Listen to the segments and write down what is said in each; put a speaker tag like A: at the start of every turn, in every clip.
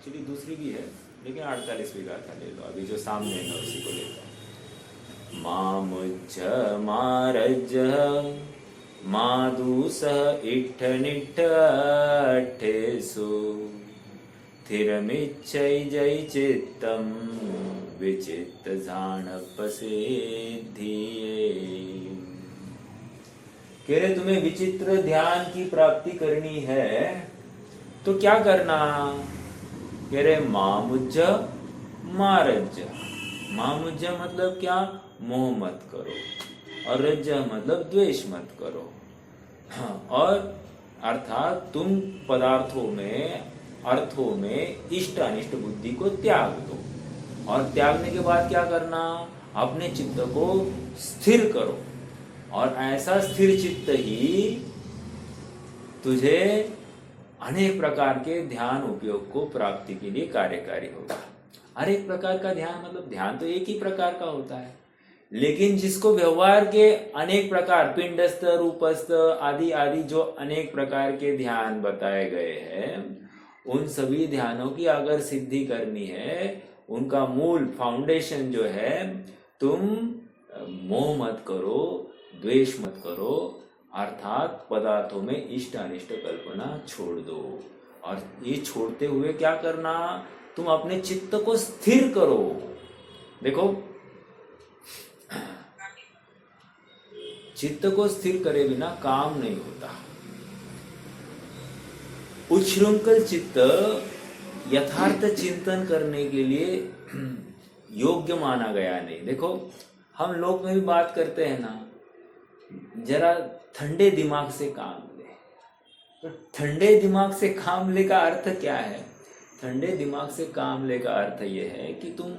A: Actually दूसरी भी है, लेकिन 48वीं गाथा ले लो, अभी जो सामने है मैं उसी को लेता हूँ। मामुज्ज मारज मादूसह इट्ठ निट्ठ अट्ठेसु थिरमिच्छै जय चित्तम विचित्त झाणपसेधिये। कह रहे तुम्हें विचित्र ध्यान की प्राप्ति करनी है तो क्या करना? कह रहे मामुज्ज मारज। मामुज्ज मतलब क्या? मोह मत करो, और रज मतलब द्वेष मत करो। हाँ, और अर्थात तुम पदार्थों में, अर्थों में इष्ट अनिष्ट बुद्धि को त्याग दो, और त्यागने के बाद क्या करना? अपने चित्त को स्थिर करो, और ऐसा स्थिर चित्त ही तुझे अनेक प्रकार के ध्यान उपयोग को प्राप्ति के लिए कार्यकारी होगा। अनेक प्रकार का ध्यान मतलब ध्यान तो एक ही प्रकार का होता है, लेकिन जिसको व्यवहार के अनेक प्रकार, पिंडस्थ, रूपस्थ आदि आदि जो अनेक प्रकार के ध्यान बताए गए हैं, उन सभी ध्यानों की अगर सिद्धि करनी है, उनका मूल फाउंडेशन जो है, तुम मोह मत करो, द्वेष मत करो, अर्थात पदार्थों में इष्ट अनिष्ट कल्पना छोड़ दो। और ये छोड़ते हुए क्या करना? तुम अपने चित्त को स्थिर करो। देखो, चित्त को स्थिर करे बिना काम नहीं होता। उच्छृंखल चित्त यथार्थ चिंतन करने के लिए योग्य माना गया नहीं। देखो, हम लोग में भी बात करते हैं ना, जरा ठंडे दिमाग से काम ले। तो ठंडे दिमाग से काम ले का अर्थ क्या है? ठंडे दिमाग से काम ले का अर्थ यह है कि तुम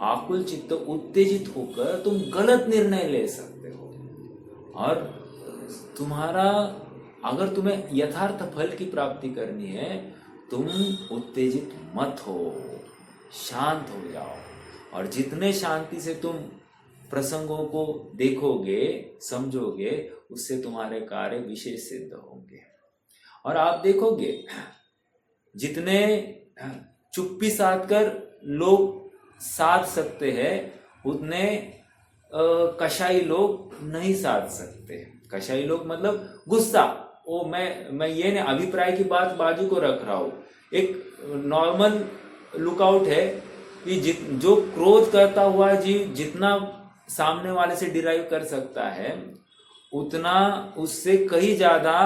A: आकुल चित्त, उत्तेजित होकर तुम गलत निर्णय ले सकते हो, और तुम्हारा, अगर तुम्हें यथार्थ फल की प्राप्ति करनी है, तुम उत्तेजित मत हो, शांत हो जाओ, और जितने शांति से तुम प्रसंगों को देखोगे, समझोगे, उससे तुम्हारे कार्य विशेष सिद्ध होंगे। और आप देखोगे, जितने चुप्पी साध कर लोग साध सकते हैं, उतने कशाई लोग नहीं साध सकते। कशाई लोग मतलब गुस्सा, ओ मैं ये ने अभिप्राय की बात बाजू को रख रहा हूँ। एक नॉर्मल लुकआउट है कि जो क्रोध करता हुआ जीव जितना सामने वाले से डिराइव कर सकता है, उतना उससे कहीं ज्यादा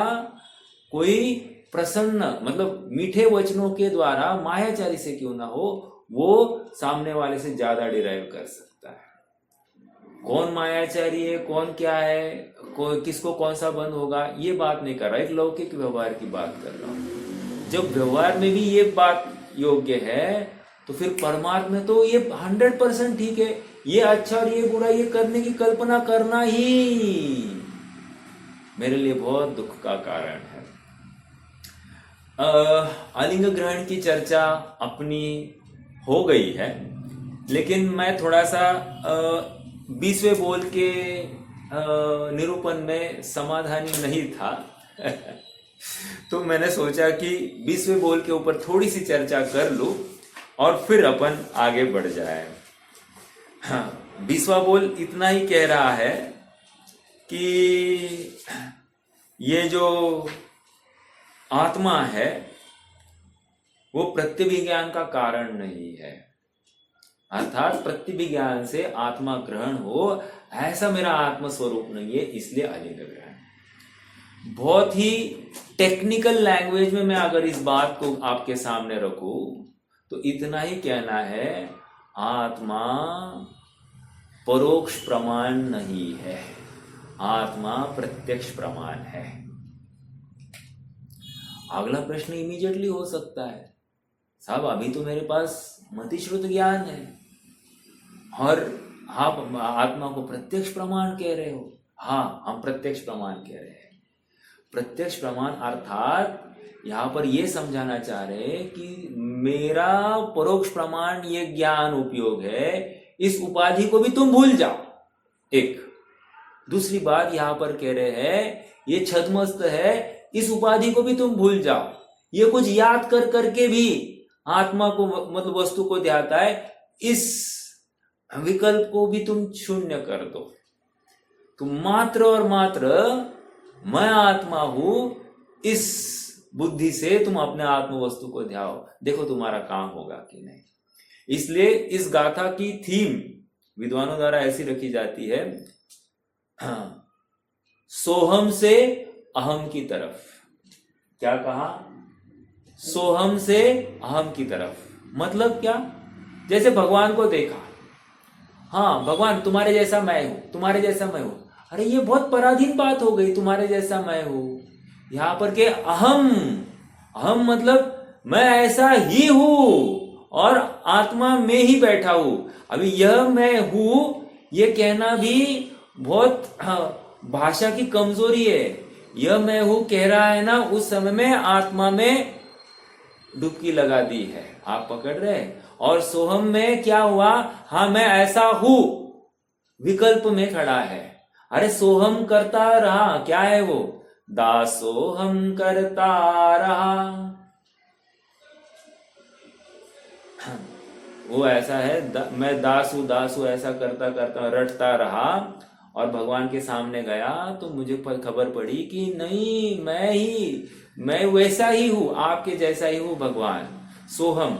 A: कोई प्रसन्न, मतलब मीठे वचनों के द्वारा, मायाचारी से क्यों ना हो, वो सामने वाले से ज्यादा डिराइव कर सकता है। कौन मायाचारी है, कौन क्या है, किसको कौन सा बंद होगा, ये बात नहीं कर रहा, एक लौकिक व्यवहार की बात कर रहा हूं। जब व्यवहार में भी ये बात योग्य है, तो फिर परमार्थ में तो ये 100% ठीक है। ये अच्छा और ये बुरा, ये करने की कल्पना करना ही मेरे लिए बहुत दुख का कारण है। आलिंग ग्रहण की चर्चा अपनी हो गई है, लेकिन मैं थोड़ा सा 20वें बोल के निरूपण में समाधानी नहीं था तो मैंने सोचा कि 20वें बोल के ऊपर थोड़ी सी चर्चा कर लूं और फिर अपन आगे बढ़ जाए। हाँ, 20वां बोल इतना ही कह रहा है कि ये जो आत्मा है वो प्रत्यभिज्ञान का कारण नहीं है, अर्थात प्रत्यभिज्ञान से आत्मा ग्रहण हो, ऐसा मेरा आत्म स्वरूप नहीं है, इसलिए अलिंग ग्रहण। बहुत ही टेक्निकल लैंग्वेज में मैं अगर इस बात को आपके सामने रखूं तो इतना ही कहना है, आत्मा परोक्ष प्रमाण नहीं है, आत्मा प्रत्यक्ष प्रमाण है। अगला प्रश्न इमीडिएटली हो सकता है, साहब अभी तो मेरे पास मतिश्रुत ज्ञान है और आप आत्मा को प्रत्यक्ष प्रमाण कह रहे हो। हाँ, हम प्रत्यक्ष प्रमाण कह रहे हैं। प्रत्यक्ष प्रमाण अर्थात यहाँ पर यह समझाना चाह रहे हैं कि मेरा परोक्ष प्रमाण ये ज्ञान उपयोग है, इस उपाधि को भी तुम भूल जाओ। एक दूसरी बात यहाँ पर कह रहे हैं, ये छद्मस्त है, इस उपाधि को भी तुम भूल जाओ। ये कुछ याद कर करके भी आत्मा को मतलब वस्तु को ध्याता है, इस विकल्प को भी तुम शून्य कर दो। तुम मात्र और मात्र मैं आत्मा हूं, इस बुद्धि से तुम अपने आत्म वस्तु को ध्याओ, देखो तुम्हारा काम होगा कि नहीं। इसलिए इस गाथा की थीम विद्वानों द्वारा ऐसी रखी जाती है, सोहम से अहम की तरफ। क्या कहा? सोहम से अहम की तरफ। मतलब क्या? जैसे भगवान को देखा, हाँ भगवान तुम्हारे जैसा मैं हूं, तुम्हारे जैसा मैं हूं। अरे ये बहुत पराधीन बात हो गई, तुम्हारे जैसा मैं हूं। यहां पर के अहम, अहम मतलब मैं ऐसा ही हूं और आत्मा में ही बैठा हूं। अभी यह मैं हूं ये कहना भी बहुत भाषा की कमजोरी है। यह मैं हूं कह रहा है ना, उस समय में आत्मा में डुबकी लगा दी है, आप पकड़ रहे। और सोहम में क्या हुआ? हाँ मैं ऐसा हूं, विकल्प में खड़ा है। अरे सोहम करता रहा, क्या है वो? दासोहम करता रहा, वो ऐसा है, मैं दासू दासू ऐसा करता करता रटता रहा और भगवान के सामने गया तो मुझे खबर पड़ी कि नहीं, मैं वैसा ही हूं, आपके जैसा ही हूं भगवान। सोहम,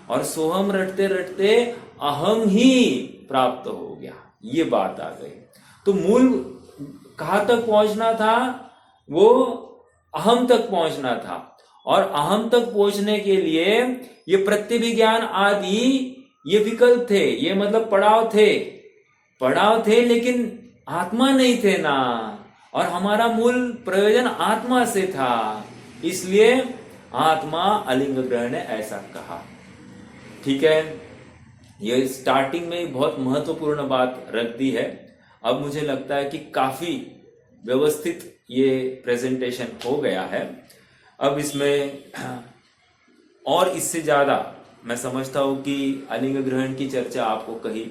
A: और सोहम रटते रटते अहम ही प्राप्त हो गया, ये बात आ गई। तो मूल कहां तक पहुंचना था? वो अहम तक पहुंचना था। और अहम तक पहुंचने के लिए ये प्रत्यभिज्ञान आदि ये विकल्प थे, ये मतलब पड़ाव थे, लेकिन आत्मा नहीं थे ना। और हमारा मूल प्रयोजन आत्मा से था, इसलिए आत्मा अलिंग ग्रह ने ऐसा कहा। ठीक है, ये स्टार्टिंग में बहुत महत्वपूर्ण बात रख दी है। अब मुझे लगता है कि काफी व्यवस्थित ये प्रेजेंटेशन हो गया है। अब इसमें और इससे ज्यादा मैं समझता हूं कि अलिंग ग्रहण की चर्चा आपको कहीं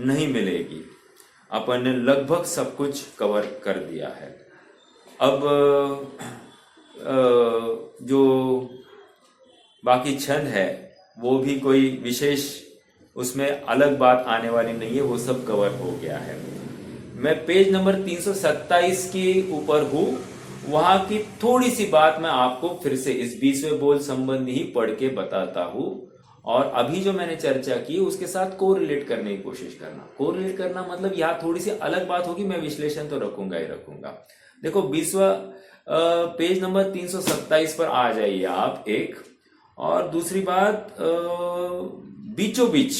A: नहीं मिलेगी। अपन ने लगभग सब कुछ कवर कर दिया है। अब जो बाकी छंद है वो भी कोई विशेष उसमें अलग बात आने वाली नहीं है, वो सब कवर हो गया है। मैं पेज नंबर 327 के ऊपर हूं, वहां की थोड़ी सी बात मैं आपको फिर से इस 20वें बोल संबंधी ही पढ़ के बताता हूं। और अभी जो मैंने चर्चा की उसके साथ कोरिलेट करने की कोशिश करना। कोरिलेट करना मतलब यहाँ थोड़ी सी अलग बात होगी, मैं विश्लेषण तो रखूंगा ही रखूंगा। देखो 20वां पेज नंबर 327 पर आ जाइए आप एक। और दूसरी बात, बीचों बीच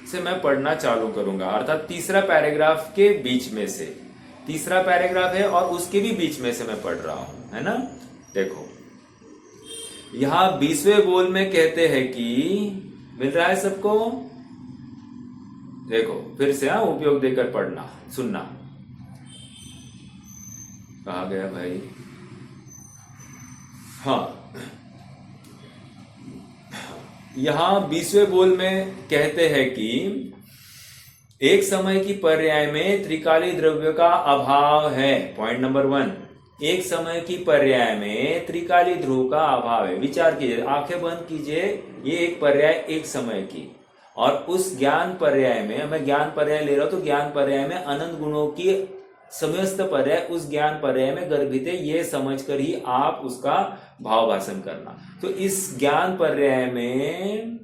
A: से मैं पढ़ना चालू करूंगा, अर्थात तीसरा पैराग्राफ के बीच में से। तीसरा पैराग्राफ है और उसके भी बीच में से मैं पढ़ रहा हूं, है ना। देखो यहां 20वें बोल में कहते हैं कि, मिल रहा है सबको? देखो फिर से उपयोग देकर पढ़ना, सुनना। कहा गया भाई? हाँ, यहां 20वें बोल में कहते हैं कि एक समय की पर्याय में त्रिकाली द्रव्य का अभाव है। पॉइंट नंबर 1, एक समय की पर्याय में त्रिकाली ध्रुव का अभाव है। विचार कीजिए, आंखें बंद कीजिए, ये एक पर्याय एक समय की, और उस ज्ञान पर्याय में, मैं ज्ञान पर्याय ले रहा हूं तो ज्ञान पर्याय में अनंत गुणों की समस्त पर्याय उस ज्ञान पर्याय में गर्भित है, ये समझकर ही आप उसका भाव भाषण करना। तो इस ज्ञान पर्याय में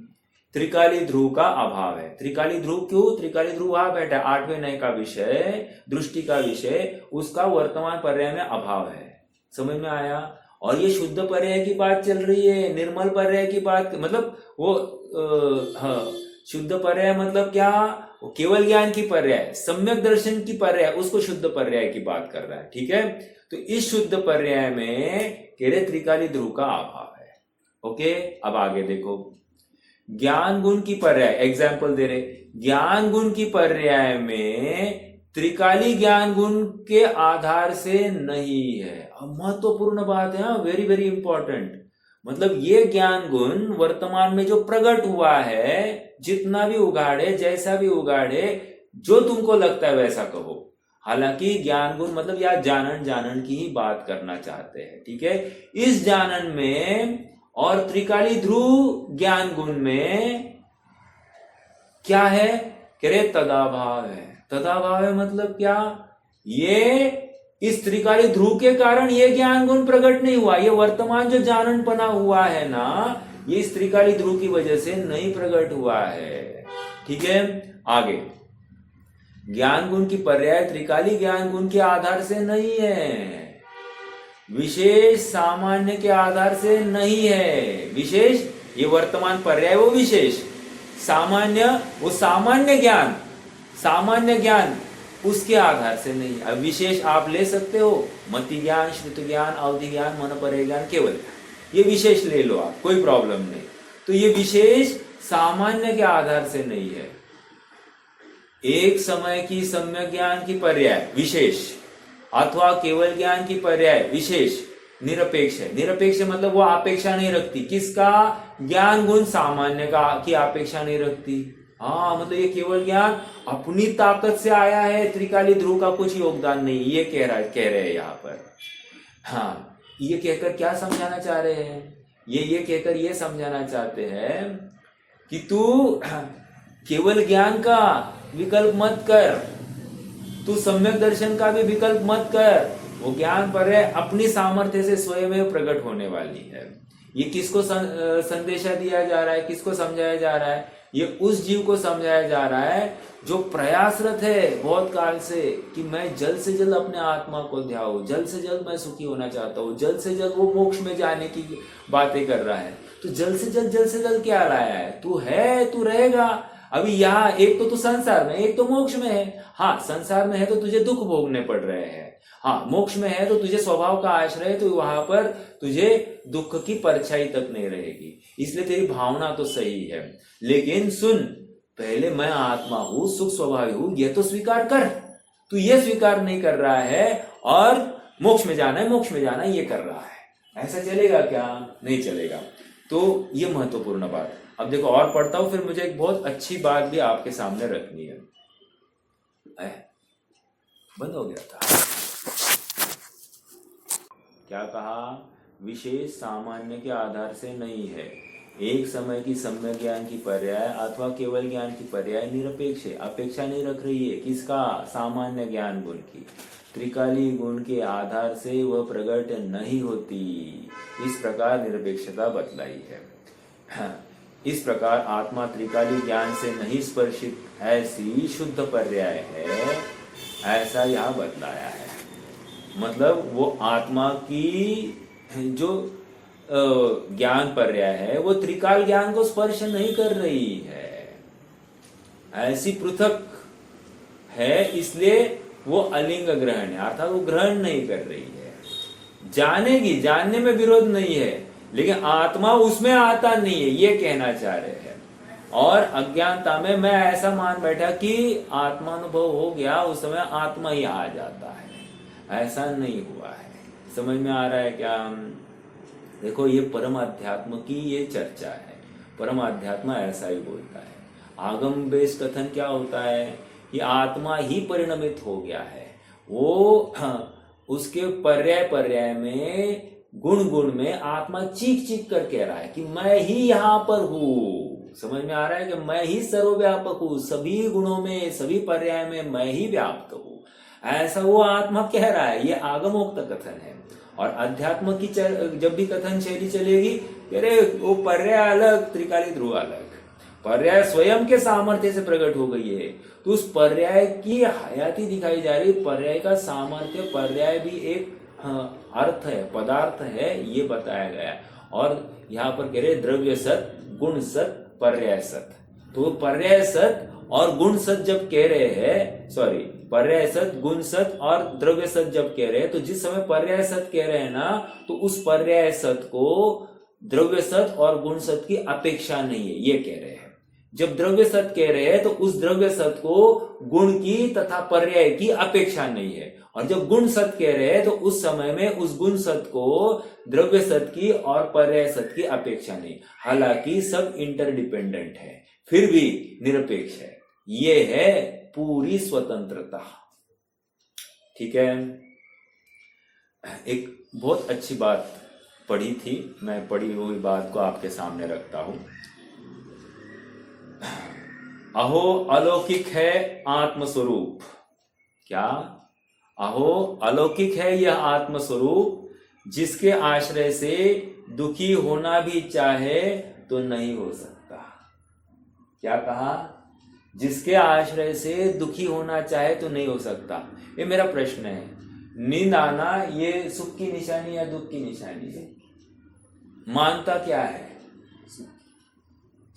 A: त्रिकाली ध्रुव का अभाव है। त्रिकाली ध्रुव क्यों? त्रिकाली ध्रुव वहां बैठा, 8वें नय का विषय, दृष्टि का विषय, उसका वर्तमान पर्याय में अभाव है। समझ में आया? और ये शुद्ध पर्याय की बात चल रही है, निर्मल पर्याय की बात, मतलब वो शुद्ध पर्याय मतलब क्या? वो केवल ज्ञान की पर्याय, सम्यक दर्शन की पर्याय, उसको शुद्ध पर्याय की बात कर रहा है। ठीक है, तो इस शुद्ध पर्याय में कह रहे त्रिकाली ध्रुव का अभाव है। ओके, अब आगे देखो, ज्ञान गुण की पर्याय, एग्जाम्पल दे रहे, ज्ञान गुण की पर्याय में त्रिकाली ज्ञान गुण के आधार से नहीं है। अब महत्वपूर्ण बात है, वेरी वेरी इंपॉर्टेंट। मतलब ये ज्ञान गुण वर्तमान में जो प्रकट हुआ है, जितना भी उगाड़े, जैसा भी उगाड़े, जो तुमको लगता है वैसा कहो। हालांकि ज्ञान गुण मतलब या जानन की ही बात करना चाहते हैं। ठीक है, इस जानन में और त्रिकाली ध्रुव ज्ञान गुण में क्या है? कह रहे तदाभाव है। तदाभाव है मतलब क्या? ये इस त्रिकाली ध्रुव के कारण ये ज्ञान गुण प्रकट नहीं हुआ। ये वर्तमान जो जाननपना हुआ है ना, ये इस त्रिकाली ध्रुव की वजह से नहीं प्रकट हुआ है। ठीक है, आगे ज्ञान गुण की पर्याय त्रिकाली ज्ञान गुण के आधार से नहीं है, विशेष सामान्य के आधार से नहीं है। विशेष ये वर्तमान पर्याय वो विशेष, सामान्य वो सामान्य ज्ञान उसके आधार से नहीं। अब विशेष आप ले सकते हो, मति ज्ञान, श्रुति ज्ञान, अवधि ज्ञान, मन पर्याय ज्ञान, केवल ये विशेष ले लो आप, कोई प्रॉब्लम नहीं। तो ये विशेष सामान्य के आधार से नहीं है। एक समय की सम्यक ज्ञान की पर्याय विशेष अथवा केवल ज्ञान की पर्याय विशेष निरपेक्ष है। निरपेक्ष मतलब वो अपेक्षा नहीं रखती किसका? ज्ञान गुण सामान्य का की अपेक्षा नहीं रखती। हाँ, मतलब ये केवल ज्ञान अपनी ताकत से आया है, त्रिकाली ध्रुव का कुछ योगदान नहीं, ये कह रहे हैं यहाँ पर। हाँ, ये कहकर क्या समझाना चाह रहे हैं? ये कहकर ये समझाना चाहते हैं कि तू केवल ज्ञान का विकल्प मत कर, तू सम्यक दर्शन का भी विकल्प मत कर। वो ज्ञान पर है, अपनी सामर्थ्य से स्वयं प्रकट होने वाली है। ये किसको संदेशा दिया जा रहा है, किसको समझाया जा रहा है? ये उस जीव को समझाया जा रहा है जो प्रयासरत है बहुत काल से कि मैं जल्द से जल्द अपने आत्मा को ध्याऊं, जल्द से जल्द मैं सुखी होना चाहता हूँ, जल्द से जल्द वो मोक्ष में जाने की बातें कर रहा है। तो जल्द से जल्द क्या लाया है? तू है, तू रहेगा। अभी यहाँ एक तो तू संसार में, एक तो मोक्ष में है। हाँ, संसार में है तो तुझे दुख भोगने पड़ रहे हैं। हाँ, मोक्ष में है तो तुझे स्वभाव का आश्रय है, तो वहां पर तुझे दुख की परछाई तक नहीं रहेगी। इसलिए तेरी भावना तो सही है, लेकिन सुन, पहले मैं आत्मा हूं, सुख स्वभावी हूं, यह तो स्वीकार कर। तू ये स्वीकार नहीं कर रहा है और मोक्ष में जाना है ये कर रहा है। ऐसा चलेगा क्या? नहीं चलेगा। तो ये महत्वपूर्ण बात। अब देखो और पढ़ता हूं, फिर मुझे एक बहुत अच्छी बात भी आपके सामने रखनी है। बंद हो गया था। क्या कहा? विशेष सामान्य के आधार से नहीं है। एक समय की सम्यक ज्ञान की पर्याय अथवा केवल ज्ञान की पर्याय निरपेक्ष है, अपेक्षा नहीं रख रही है। किसका? सामान्य ज्ञान गुण की। त्रिकाली गुण के आधार से वह प्रकट नहीं होती। इस प्रकार निरपेक्षता बतलाई है। इस प्रकार आत्मा त्रिकाली ज्ञान से नहीं स्पर्शित ऐसी शुद्ध पर्याय है, ऐसा यह बतलाया है। मतलब वो आत्मा की जो ज्ञान पर्याय है वो त्रिकाल ज्ञान को स्पर्श नहीं कर रही है, ऐसी पृथक है, इसलिए वो अलिंग ग्रहण है, अर्थात वो ग्रहण नहीं कर रही है। जानेगी, जानने में विरोध नहीं है, लेकिन आत्मा उसमें आता नहीं है, ये कहना चाह रहे हैं। और अज्ञानता में मैं ऐसा मान बैठा कि आत्मानुभव हो गया, उस समय आत्मा ही आ जाता है, ऐसा नहीं हुआ है। समझ में आ रहा है क्या? देखो, ये परम अध्यात्म की ये चर्चा है। परम अध्यात्म ऐसा ही बोलता है। आगम बेस कथन क्या होता है कि आत्मा ही परिणमित हो गया है। वो उसके पर्याय में, गुण में आत्मा चीख कर कह रहा है कि मैं ही यहाँ पर हूँ। समझ में आ रहा है कि मैं ही सर्वव्यापक हूँ, सभी गुणों में, सभी पर्याय में मैं ही व्याप्त हूँ, ऐसा वो आत्मा कह रहा है। ये आगमोक्त कथन है। और अध्यात्म की जब भी कथन शैली चलेगी, अरे वो पर्याय अलग, त्रिकाली ध्रुव अलग। पर्याय स्वयं के सामर्थ्य से प्रकट हो गई है, तो उस पर्याय की हयाती दिखाई जा रही। पर्याय का सामर्थ्य, पर्याय भी एक अर्थ है, पदार्थ है, ये बताया गया। और यहाँ पर कह रहे द्रव्य सत, गुण सत, पर्याय सत। तो पर्याय सत और गुण सत जब कह रहे हैं, सॉरी, पर्याय सत, गुण सत और द्रव्य सत जब कह रहे हैं, तो जिस समय पर्याय सत कह रहे हैं ना, तो उस पर्याय सत को द्रव्य सत और गुण सत की अपेक्षा नहीं है, ये कह रहे हैं। जब द्रव्य सत कह रहे हैं तो उस द्रव्य सत को गुण की तथा पर्याय की अपेक्षा नहीं है। और जब गुण सत कह रहे हैं तो उस समय में उस गुण सत को द्रव्य सत की और पर्याय सत की अपेक्षा नहीं। हालांकि सब इंटरडिपेंडेंट है, फिर भी निरपेक्ष है। ये है पूरी स्वतंत्रता। ठीक है। एक बहुत अच्छी बात पढ़ी थी, मैं पढ़ी हुई बात को आपके सामने रखता हूं। अहो अलौकिक है आत्मस्वरूप। क्या? अहो अलौकिक है यह आत्मस्वरूप, जिसके आश्रय से दुखी होना भी चाहे तो नहीं हो सकता। क्या कहा? जिसके आश्रय से दुखी होना चाहे तो नहीं हो सकता। ये मेरा प्रश्न है, नींद आना ये सुख की निशानी या दुख की निशानी है? मानता क्या है?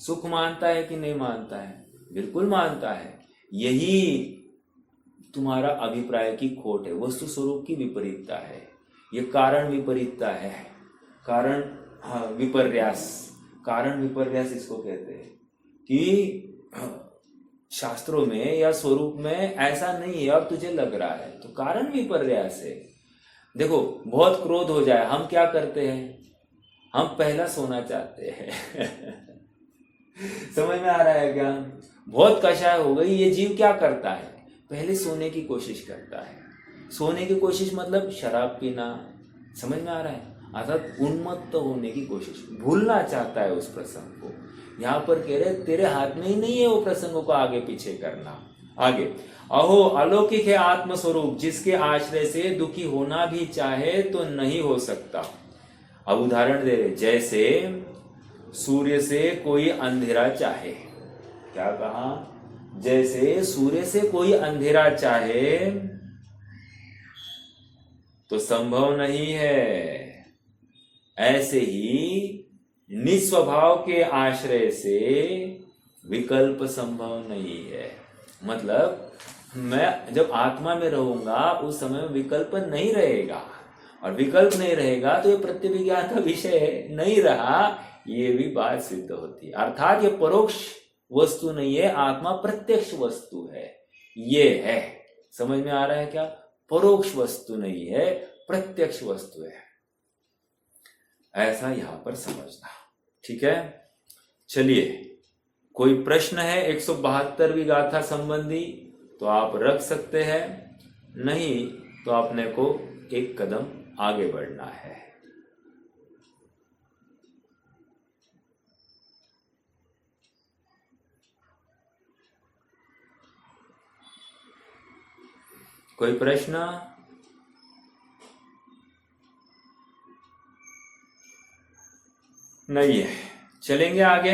A: सुख मानता है कि नहीं मानता है? बिल्कुल मानता है। यही तुम्हारा अभिप्राय की खोट है, वस्तु स्वरूप की विपरीतता है, ये कारण विपरीतता है। कारण विपर्यास, कारण विपर्यास इसको कहते हैं कि शास्त्रों में या स्वरूप में ऐसा नहीं है, अब तुझे लग रहा है, तो कारण विपर्यास है। देखो, बहुत क्रोध हो जाए, हम क्या करते हैं? हम पहला सोना चाहते हैं। समझ में आ रहा है क्या? बहुत कषाय हो गई, ये जीव क्या करता है? पहले सोने की कोशिश करता है। सोने की कोशिश मतलब शराब पीना, समझ में आ रहा है? अर्थात उन्मत्त होने की कोशिश, भूलना चाहता है उस प्रसंग को। यहाँ पर कह रहे तेरे हाथ में ही नहीं है वो प्रसंगों को आगे पीछे करना। आगे, अहो अलौकिक है आत्मस्वरूप, जिसके आश्रय से दुखी होना भी चाहे तो नहीं हो सकता। अब उदाहरण दे रहे, जैसे सूर्य से कोई अंधेरा चाहे। क्या कहा? जैसे सूर्य से कोई अंधेरा चाहे तो संभव नहीं है, ऐसे ही निस्वभाव के आश्रय से विकल्प संभव नहीं है। मतलब मैं जब आत्मा में रहूंगा उस समय में विकल्प नहीं रहेगा, और विकल्प नहीं रहेगा तो ये प्रत्यभिज्ञान का विषय नहीं रहा, ये भी बात सिद्ध होती है। अर्थात ये परोक्ष वस्तु नहीं है, आत्मा प्रत्यक्ष वस्तु है। ये है, समझ में आ रहा है क्या? परोक्ष वस्तु नहीं है, प्रत्यक्ष वस्तु है, ऐसा यहां पर समझना। ठीक है, चलिए, कोई प्रश्न है 172वीं गाथा संबंधी तो आप रख सकते हैं, नहीं तो अपने को एक कदम आगे बढ़ना है। कोई प्रश्न? नहीं है, चलेंगे आगे।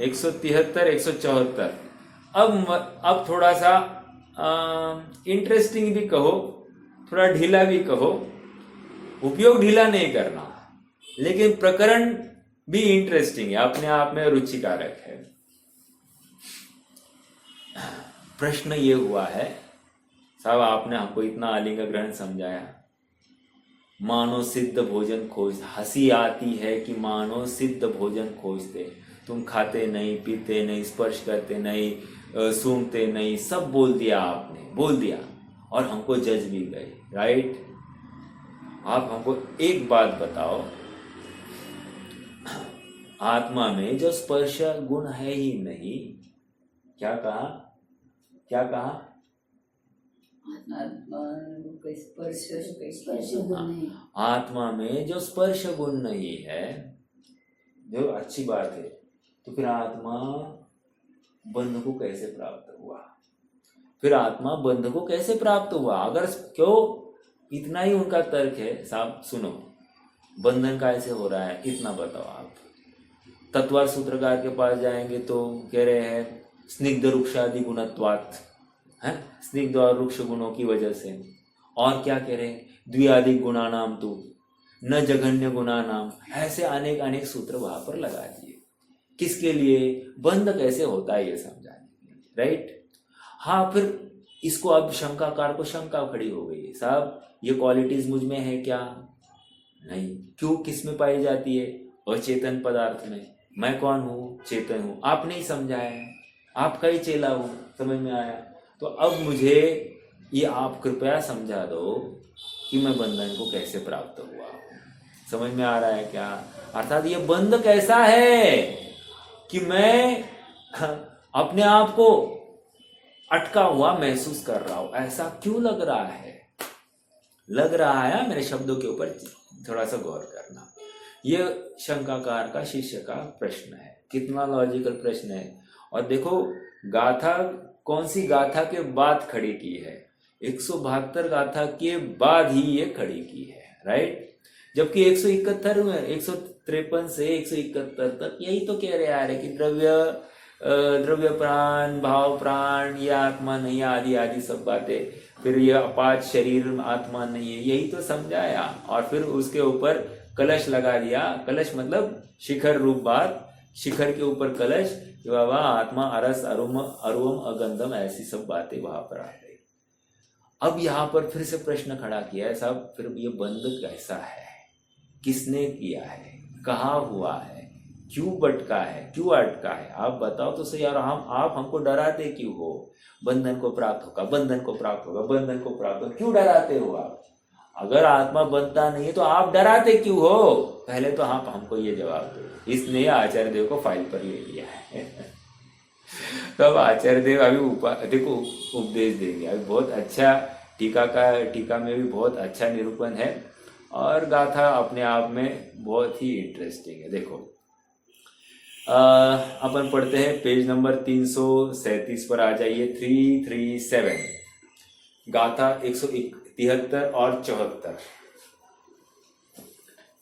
A: 173, 174। अब थोड़ा सा इंटरेस्टिंग भी कहो, थोड़ा ढीला भी कहो। उपयोग ढीला नहीं करना, लेकिन प्रकरण भी इंटरेस्टिंग है, अपने आप में रुचिकारक है। प्रश्न ये हुआ है, साहब आपने हमको इतना आलिंग ग्रहण समझाया, मानो सिद्ध भोजन खोज, हंसी आती है कि मानो सिद्ध भोजन खोजते, तुम खाते नहीं, पीते नहीं, स्पर्श करते नहीं, सूंघते नहीं, सब बोल दिया आपने, बोल दिया, और हमको जज भी गए। राइट? आप हमको एक बात बताओ, आत्मा में जो स्पर्श गुण है ही नहीं, क्या कहा? क्या कहा? आत्मा में जो स्पर्श गुण नहीं है, जो अच्छी बात है, तो फिर आत्मा बंध को कैसे प्राप्त हुआ? फिर आत्मा बंध को कैसे प्राप्त हुआ? अगर क्यों इतना ही उनका तर्क है, साहब सुनो, बंधन कैसे हो रहा है इतना बताओ आप। तत्वार सूत्रकार के पास जाएंगे तो कह रहे हैं स्निग्ध रुक्षादि गुणत्वात्, है, स्निग्ध और रुक्ष गुणों की वजह से। और क्या कह रहे हैं? द्विआदिक गुणानाम तु न जघन्य गुणानाम, ऐसे अनेक अनेक सूत्र वहां पर लगा दिए। किसके लिए? बंध कैसे होता है ये समझाने के लिए। राइट? हाँ, फिर इसको अब शंकाकार को शंका खड़ी हो गई, साहब ये क्वालिटीज मुझ में है क्या? नहीं। क्यों? किस में पाई जाती है? अचेतन पदार्थ में। मैं कौन हूँ? चेतन हूँ। आपने ही समझाया है, आपका ही चेला हूँ, समझ में आया। तो अब मुझे ये आप कृपया समझा दो कि मैं बंधन को कैसे प्राप्त हुआ हूँ। समझ में आ रहा है क्या? अर्थात ये बंध कैसा है कि मैं अपने आप को अटका हुआ महसूस कर रहा हूं। ऐसा क्यों लग रहा है? लग रहा है, मेरे शब्दों के ऊपर थोड़ा सा गौर करना। ये शंकाकार का शिष्य का प्रश्न है। कितना लॉजिकल प्रश्न है। और देखो गाथा कौन सी गाथा के बाद खड़ी की है, 172 गाथा के बाद ही ये खड़ी की है, राइट। जबकि 171 में 153 से 171 तक यही तो कह रहे आ रहे कि द्रव्य प्राण, भाव प्राण, ये आत्मा नहीं, आदि आदि सब बातें। फिर ये अपाच शरीर आत्मा नहीं है, यही तो समझाया। और फिर उसके ऊपर कलश लगा दिया। कलश मतलब शिखर रूप बात, शिखर के ऊपर कलश कि बाबा आत्मा अरस अरुम अरुम अगंधम, ऐसी सब बातें वहां पर आ गई। अब यहाँ पर फिर से प्रश्न खड़ा किया है साहब, फिर ये बंद कैसा है, किसने किया है, कहाँ हुआ है, क्यों भटका है, क्यों अटका है, आप बताओ तो सही। और आप हमको डराते क्यों हो, बंधन को प्राप्त होगा, बंधन को प्राप्त होगा, बंधन को प्राप्त होगा, क्यों डराते हो आप? अगर आत्मा बनता नहीं है तो आप डराते क्यों हो? पहले तो आप हमको ये जवाब दो। इसने आचार्य देव को फाइल पर ले लिया है। तो अब आचार्य देव अभी देखो उपदेश देंगे। अभी बहुत अच्छा टीका में भी बहुत अच्छा निरूपण है और गाथा अपने आप में बहुत ही इंटरेस्टिंग है। देखो अपन पढ़ते हैं पेज नंबर 337 पर आ जाइए। 337 गाथा 173 और 74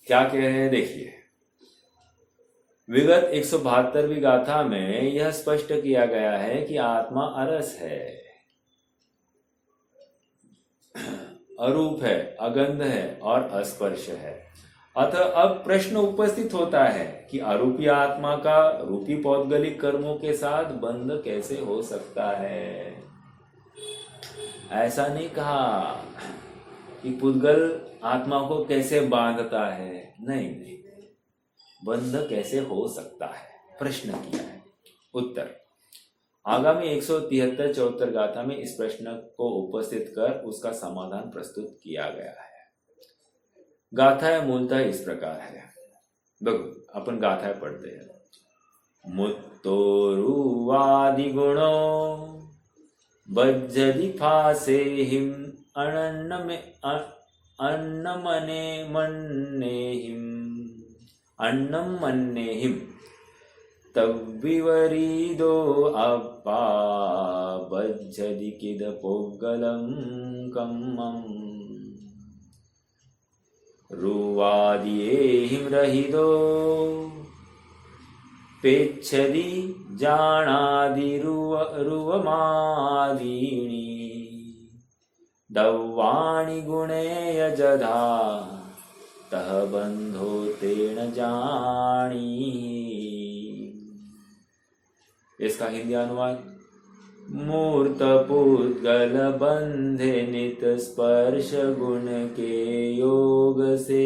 A: क्या कह रहे हैं देखिए। विगत 172वीं गाथा में यह स्पष्ट किया गया है कि आत्मा अरस है, अरूप है, अगंध है और अस्पर्श है। अतः अब प्रश्न उपस्थित होता है कि अरूपी आत्मा का रूपी पौद्गलिक कर्मों के साथ बंध कैसे हो सकता है। ऐसा नहीं कहा कि पुद्गल आत्मा को कैसे बांधता है, नहीं, बंध कैसे हो सकता है, प्रश्न किया है। उत्तर आगामी 173-74 गाथा में इस प्रश्न को उपस्थित कर उसका समाधान प्रस्तुत किया गया है। गाथा मूलतः इस प्रकार है, देखो अपन गाथा पढ़ते हैं। मुत्तोरुवादि गुणो बज्जदि फासे हिम अन्नम मन्ने हिम तव्विवरीदो अप्पा बज्जदि किद पोग्गलं कम्मम् रुवादिये हिम रहिदो पेच्छदि जानादि रुवमादीनि दव्वाणि गुणे यजधा तह बंधो तेन जानी। इसका हिंदी अनुवाद। मूर्त पुद्गल बंधे नित स्पर्श गुण के योग से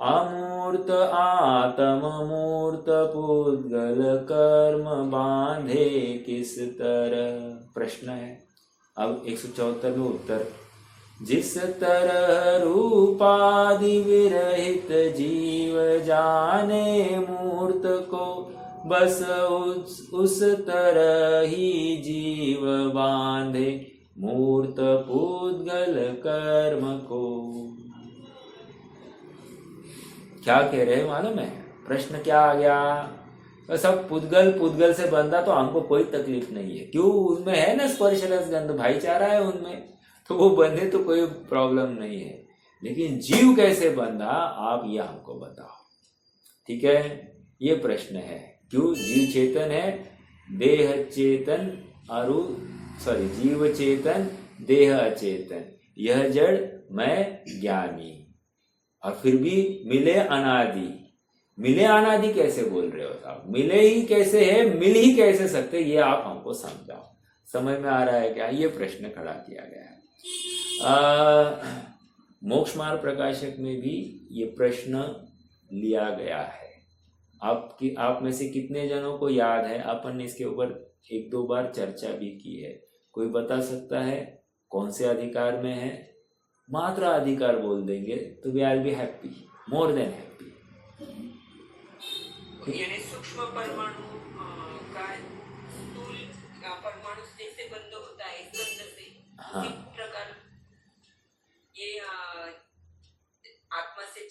A: अमूर्त आत्म मूर्त पुद्गल कर्म बांधे किस तरह। प्रश्न है। अब 174 में उत्तर। जिस तरह रूपादि विरहित जीव जाने मूर्त को, बस उस तरह ही जीव बांधे मूर्त पुद्गल कर्म को। क्या कह रहे हैं मालूम है? प्रश्न क्या आ गया? तो सब पुद्गल से बंधा तो हमको कोई तकलीफ नहीं है। क्यों? उनमें है ना स्पर्श रस गंध, भाईचारा है उनमें, तो वो बंधे तो कोई प्रॉब्लम नहीं है। लेकिन जीव कैसे बंधा, आप ये हमको बताओ। ठीक है, ये प्रश्न है। क्यों? जीव चेतन है, देह चेतन जीव चेतन, देह अचेतन, यह जड़, मैं ज्ञानी, और फिर भी मिले अनादि। मिले अनादि कैसे बोल रहे हो साहब? मिले ही कैसे है, मिल ही कैसे सकते, ये आप हमको समझाओ। समझ में आ रहा है क्या? ये प्रश्न खड़ा किया गया है। मोक्ष मार्ग प्रकाशक में भी ये प्रश्न लिया गया है। आप में से कितने जनों को याद है? अपन ने इसके ऊपर 1-2 बार चर्चा भी की है। कोई बता सकता है कौन से अधिकार में है? मात्र अधिकार बोल देंगे तो we are be happy, more than happy.
B: यानी सूक्ष्म परमाणु का स्थूल परमाणु जैसे बंद होता है बंद से,
A: हाँ,
B: इस प्रकार ये आत्मा से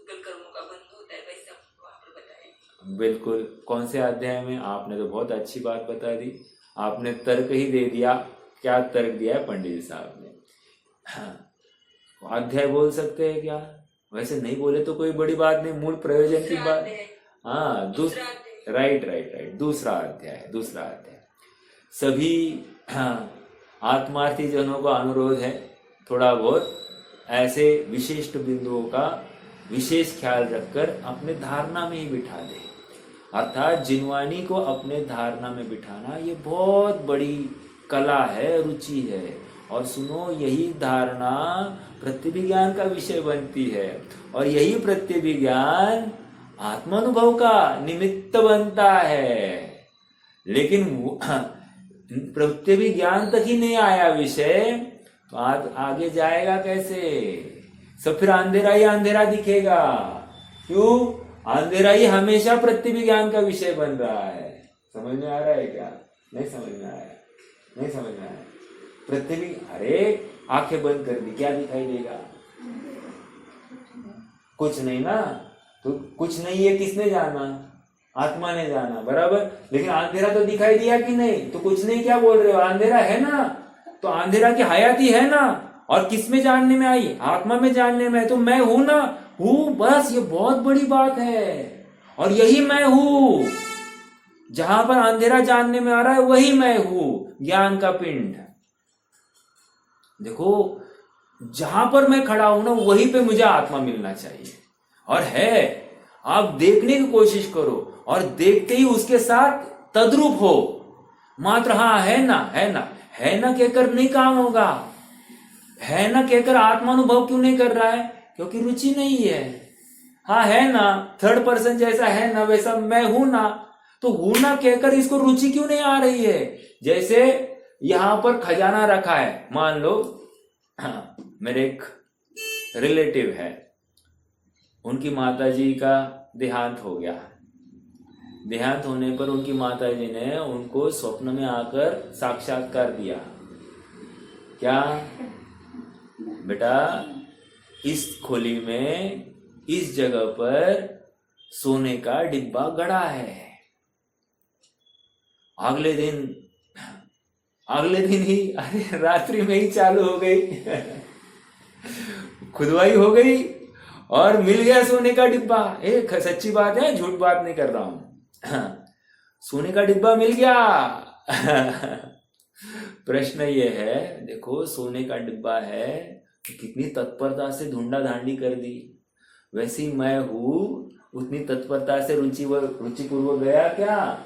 B: भूतगल कर्मों का बंध होता है, वैसा वहां पर बताया।
A: बिल्कुल। कौन से अध्याय में? आपने तो बहुत अच्छी बात बता दी, आपने तर्क ही दे दिया। क्या तर्क दिया है पंडित जी साहब ने? हाँ, अध्याय बोल सकते हैं क्या? वैसे नहीं बोले तो कोई बड़ी बात नहीं, मूल प्रयोजन की बात। हाँ, राइट राइट राइट, दूसरा अध्याय। सभी आत्मार्थी जनों का अनुरोध है, थोड़ा बहुत ऐसे विशिष्ट बिंदुओं का विशेष ख्याल रखकर अपने धारणा में ही बिठा दे। अर्थात जिनवानी को अपने धारणा में बिठाना ये बहुत बड़ी कला है, रुचि है। और सुनो, यही धारणा प्रत्यभिज्ञान का विषय बनती है, और यही प्रत्यभिज्ञान आत्मानुभव का निमित्त बनता है। लेकिन प्रत्यभिज्ञान तक ही नहीं आया विषय, तो आगे जाएगा कैसे? सब फिर अंधेरा ही अंधेरा दिखेगा। क्यों? अंधेरा ही हमेशा प्रत्यभिज्ञान का विषय बन रहा है। समझ में आ रहा है क्या? नहीं समझ में आया? नहीं समझ में आया? अरे आंखें बंद कर दी, क्या दिखाई देगा? कुछ नहीं ना। तो कुछ नहीं है, किसने जाना? आत्मा ने जाना, बराबर। लेकिन अंधेरा तो दिखाई दिया कि नहीं? तो कुछ नहीं क्या बोल रहे हो? अंधेरा है ना, तो अंधेरा की हयाती है ना। और किस में जानने में आई? आत्मा में जानने में। तो मैं हूं ना, हूं, बस। ये बहुत बड़ी बात है, और यही मैं हूं। जहां पर अंधेरा जानने में आ रहा है वही मैं हूं, ज्ञान का पिंड। देखो, जहां पर मैं खड़ा हूं ना, वहीं पे मुझे आत्मा मिलना चाहिए, और है। आप देखने की कोशिश करो, और देखते ही उसके साथ तद्रूप हो। मात्र हाँ है ना, है ना कहकर नहीं काम होगा। है ना कहकर आत्मानुभव क्यों नहीं कर रहा है? क्योंकि रुचि नहीं है। हाँ है ना, थर्ड पर्सन जैसा है ना, वैसा मैं हूं ना। तो हूं ना कहकर इसको रुचि क्यों नहीं आ रही है? जैसे यहां पर खजाना रखा है, मान लो मेरे एक रिलेटिव है, उनकी माताजी का देहांत हो गया। देहांत होने पर उनकी माताजी ने उनको स्वप्न में आकर साक्षात्कार दिया। क्या? बेटा, इस खोली में इस जगह पर सोने का डिब्बा गड़ा है। अगले दिन ही, अरे रात्रि में ही चालू हो गई खुदवाई हो गई, और मिल गया सोने का डिब्बा। सच्ची बात है, झूठ बात नहीं कर रहा हूं। सोने का डिब्बा मिल गया। प्रश्न ये है, देखो, सोने का डिब्बा है, तो कितनी तत्परता से ढूंढा धांडी कर दी। वैसी मैं हूं, उतनी तत्परता से रुचिपूर्वक गया क्या?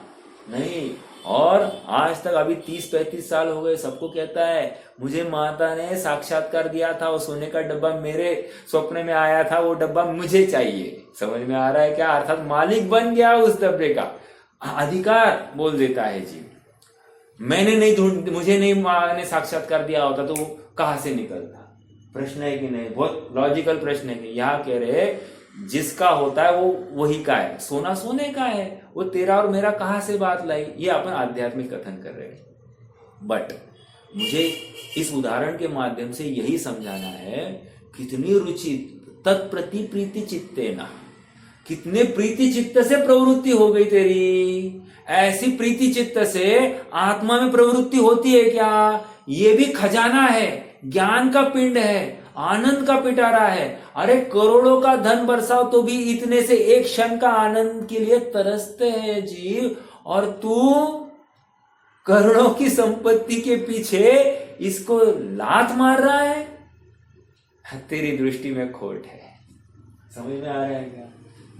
A: नहीं। और आज तक, अभी 30-35 साल हो गए, सबको कहता है मुझे माता ने साक्षात्कार दिया था, वो सोने का डब्बा मेरे स्वप्न में आया था, वो डब्बा मुझे चाहिए। समझ में आ रहा है क्या? अर्थात मालिक बन गया उस डब्बे का, अधिकार बोल देता है जी। मैंने नहीं मुझे नहीं माँ ने साक्षात्कार दिया होता तो वो कहां से निकलता? प्रश्न है कि नहीं? बहुत लॉजिकल प्रश्न है कि यहाँ कह रहे जिसका होता है वो वही का है, सोना सोने का है, वो तेरा और मेरा कहां से बात लाई? ये अपन आध्यात्मिक कथन कर रहे हैं। बट मुझे इस उदाहरण के माध्यम से यही समझाना है, कितनी रुचि तत्प्रति प्रीति चित्तेना, कितने प्रीति चित्त से प्रवृत्ति हो गई तेरी। ऐसी प्रीति चित्त से आत्मा में प्रवृत्ति होती है क्या? ये भी खजाना है, ज्ञान का पिंड है, आनंद का पिटारा है। अरे करोड़ों का धन बरसाओ तो भी इतने से एक क्षण का आनंद के लिए तरसते हैं जीव, और तू करोड़ों की संपत्ति के पीछे इसको लात मार रहा है। तेरी दृष्टि में खोट है। समझ में आ रहा है क्या?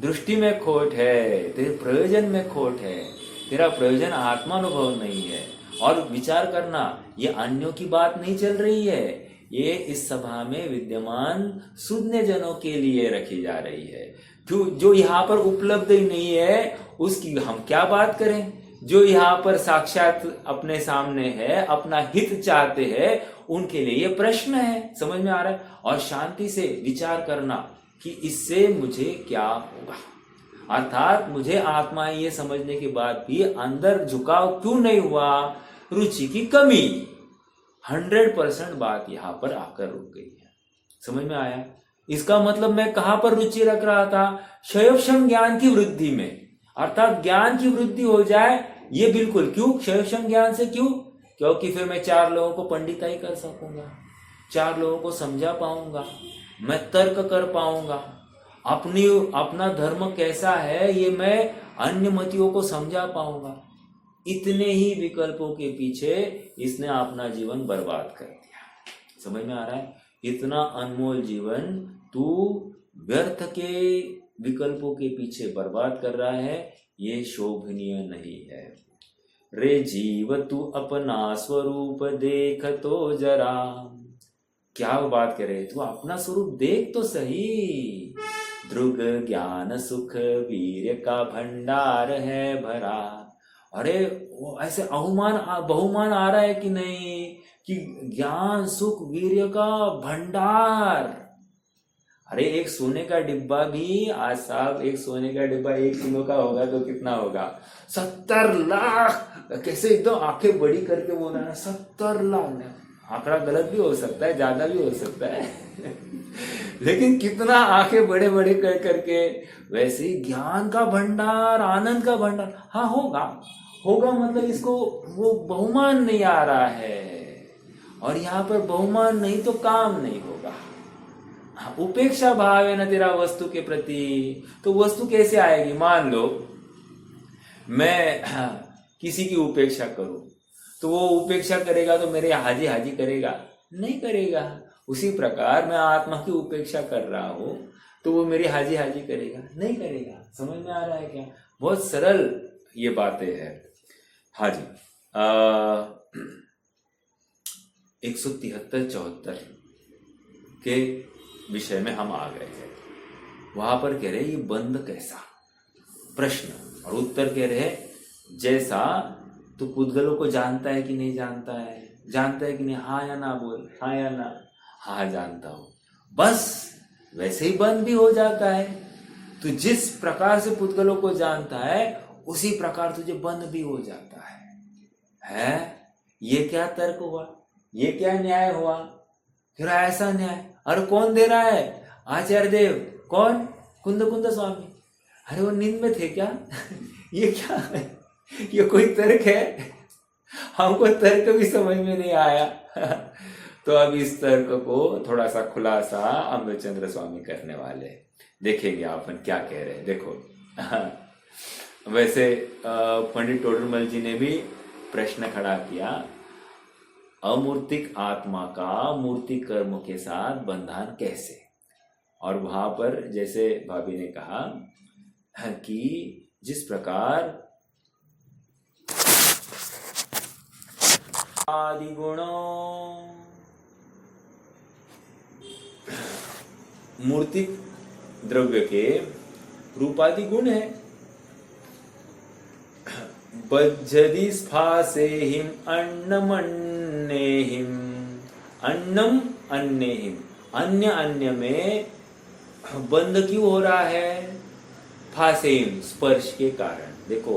A: दृष्टि में खोट है, तेरे प्रयोजन में खोट है। तेरा प्रयोजन आत्मानुभव नहीं है। और विचार करना, ये अन्यों की बात नहीं चल रही है, ये इस सभा में विद्यमान सुज्ञ जनों के लिए रखी जा रही है। क्यों? जो यहाँ पर उपलब्ध ही नहीं है उसकी हम क्या बात करें? जो यहाँ पर साक्षात अपने सामने है, अपना हित चाहते हैं, उनके लिए ये प्रश्न है। समझ में आ रहा है? और शांति से विचार करना कि इससे मुझे क्या होगा। अर्थात मुझे आत्मा ये समझने के बाद भी अंदर झुकाव क्यों नहीं हुआ? रुचि की कमी। 100% बात यहां पर आकर रुक गई है। समझ में आया? इसका मतलब मैं कहां पर रुचि रख रहा था? क्षयक्षम ज्ञान की वृद्धि में, अर्थात ज्ञान की वृद्धि हो जाए, ये बिल्कुल। क्यों क्षयक्षम ज्ञान से? क्यों? क्योंकि फिर मैं 4 लोगों को पंडिताई कर सकूंगा, 4 लोगों को समझा पाऊंगा, मैं तर्क कर पाऊंगा, अपना धर्म कैसा है ये मैं अन्य मतियों को समझा पाऊंगा। इतने ही विकल्पों के पीछे इसने अपना जीवन बर्बाद कर दिया। समझ में आ रहा है? इतना अनमोल जीवन तू व्यर्थ के विकल्पों के पीछे बर्बाद कर रहा है, ये शोभनीय नहीं है। रे जीव तू अपना स्वरूप देख तो जरा। क्या बात करे, तू अपना स्वरूप देख तो सही। ध्रुग ज्ञान सुख वीर्य का भंडार है भरा। अरे वो ऐसे बहुमान आ रहा है कि नहीं, कि ज्ञान सुख वीर्य का भंडार। अरे एक सोने का डिब्बा भी, आज साहब एक सोने का डिब्बा 1 किलो का होगा तो कितना होगा? 70 लाख। कैसे एकदम आंखें बड़ी करके बोल रहा है 70 लाख। आंकड़ा गलत भी हो सकता है, ज्यादा भी हो सकता है लेकिन कितना आंखें बड़े बड़े कर करके। वैसे ही ज्ञान का भंडार, आनंद का भंडार, हाँ होगा मतलब इसको वो बहुमान नहीं आ रहा है, और यहाँ पर बहुमान नहीं तो काम नहीं होगा। उपेक्षा भाव है ना तेरा वस्तु के प्रति, तो वस्तु कैसे आएगी? मान लो मैं किसी की उपेक्षा करूं, तो वो उपेक्षा करेगा तो मेरे हाजी हाजी करेगा? नहीं करेगा। उसी प्रकार मैं आत्मा की उपेक्षा कर रहा हूं तो वो मेरी हाजी हाजी करेगा? नहीं करेगा। समझ में आ रहा है क्या? बहुत सरल ये बातें हैं। हाँ जी, 173-74 के विषय में हम आ गए हैं। वहां पर कह रहे ये बंद कैसा? प्रश्न और उत्तर कह रहे जैसा तो पुद्गलों को जानता है कि नहीं जानता है? जानता है कि नहीं? हाँ या ना बोल, हाँ या ना? हाँ जानता हूं। बस वैसे ही बंद भी हो जाता है। तो जिस प्रकार से पुद्गलों को जानता है उसी प्रकार तुझे बंद भी हो जाता है? ये क्या तर्क हुआ? ये क्या न्याय हुआ? फिर ऐसा न्याय अरे कौन दे रहा है? आचार्य देव। कौन? कुंद स्वामी। अरे वो नींद में थे क्या? ये क्या है? ये कोई तर्क है? हमको तर्क भी समझ में नहीं आया तो अब इस तर्क को थोड़ा सा खुलासा अमृतचंद्र स्वामी करने वाले, देखेंगे अपन क्या कह रहे हैं। देखो वैसे पंडित टोडरमल जी ने भी प्रश्न खड़ा किया, अमूर्तिक आत्मा का मूर्तिक कर्म के साथ बंधन कैसे? और वहां पर जैसे भाभी ने कहा कि जिस प्रकार आदि गुणों मूर्तिक द्रव्य के रूपादि गुण है। बज्जदि स्फासेहिम अन्नमन्नेहिम, अन्नम अन्नेहिम, अन्य अन्य में बंद क्यों हो रहा है? फासेम स्पर्श के कारण। देखो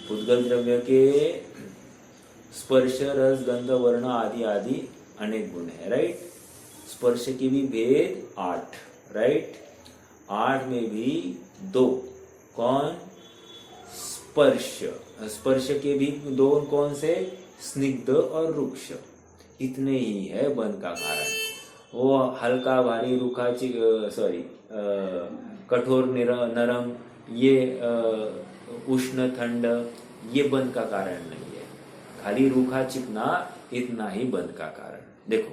A: पुद्गल द्रव्य के स्पर्श रस गंध वर्ण आदि आदि अनेक गुण है, राइट? स्पर्श के भी भेद 8, राइट? 8 में भी 2 कौन? स्पर्श के भी 2 कौन से? स्निग्ध और रुक्ष। इतने ही है बंध का कारण। वो हल्का भारी रूखा कठोर नरम, ये उष्ण ठंड, ये बंध का कारण नहीं है। खाली रूखा चिकना इतना ही बंध का कारण। देखो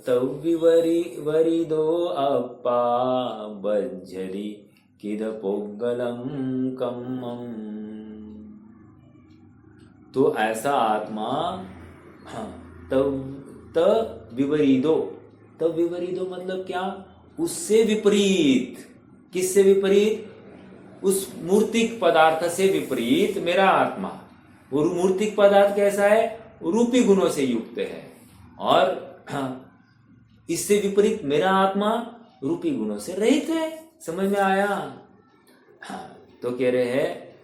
A: तव्विवरिदो अप्पा बज्जरि किद पोगलम कम्मम। तो ऐसा आत्मा तब विपरीदो मतलब क्या? उससे विपरीत। किससे विपरीत? उस मूर्तिक पदार्थ से विपरीत मेरा आत्मा। वो मूर्तिक पदार्थ कैसा है? रूपी गुणों से युक्त है, और इससे विपरीत मेरा आत्मा रूपी गुणों से रहित है। समझ में आया? तो कह रहे हैं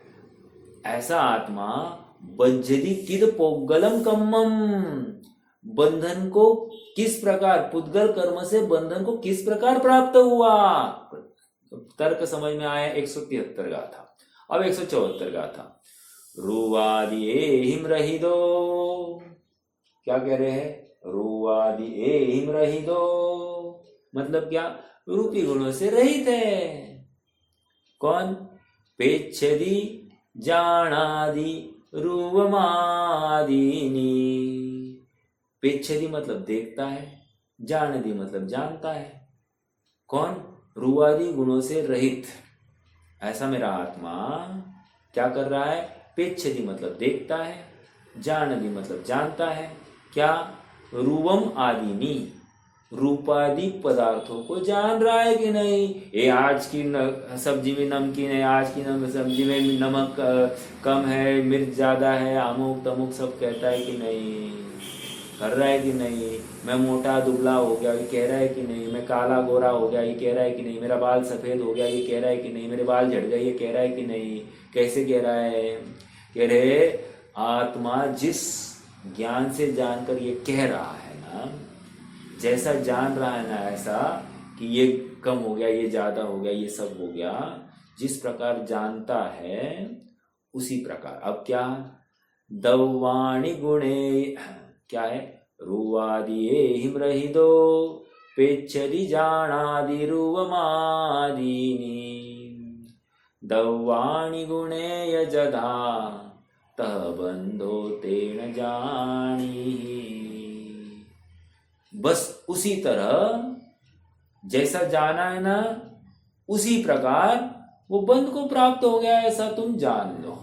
A: ऐसा आत्मा बज्जदि किद पोगलम कम्मम, बंधन को किस प्रकार, पुद्गल कर्म से बंधन को किस प्रकार प्राप्त हुआ, तर्क समझ में आया। 173 गाथा। अब 174 गाथा। रुवादि एहिम रहिदो, क्या कह रहे हैं, रुवादि एहिम रहिदो मतलब क्या, रूपी गुणों से रहित है। कौन, पेच्छदी जानादि रूवमादिनी। पेच्छदी मतलब देखता है, जानदी मतलब जानता है। कौन, रूवादि गुणों से रहित ऐसा मेरा आत्मा क्या कर रहा है, पेच्छदी मतलब देखता है, जानदी मतलब जानता है। क्या, रूवम आदिनी, रूपादि पदार्थों को जान रहा है कि नहीं। ये आज की सब्जी में नमकीन है, आज की सब्जी में नमक कम है, मिर्च ज्यादा है, अमुक तमुक सब कहता है कि नहीं, कर रहा है कि नहीं। मैं मोटा दुबला हो गया, ये कह रहा है कि नहीं। मैं काला गोरा हो गया, ये कह रहा है कि नहीं। मेरा बाल सफेद हो गया, ये कह रहा है कि नहीं। मेरे बाल झड़ गए, ये कह रहा है कि नहीं। कैसे कह रहा है, कह रहे आत्मा जिस ज्ञान से जानकर ये कह रहा है ना, जैसा जान रहा है ना, ऐसा कि ये कम हो गया, ये ज्यादा हो गया, ये सब हो गया, जिस प्रकार जानता है उसी प्रकार। अब क्या, दवाणी गुणे, क्या है, रुवादि एहिम रहिदो पेच्छदि जानादि रूवमादिनी। दवाणी गुणे यजधा तह बंधो तेन जानी। बस उसी तरह जैसा जाना है ना, उसी प्रकार वो बंध को प्राप्त हो गया, ऐसा तुम जान लो।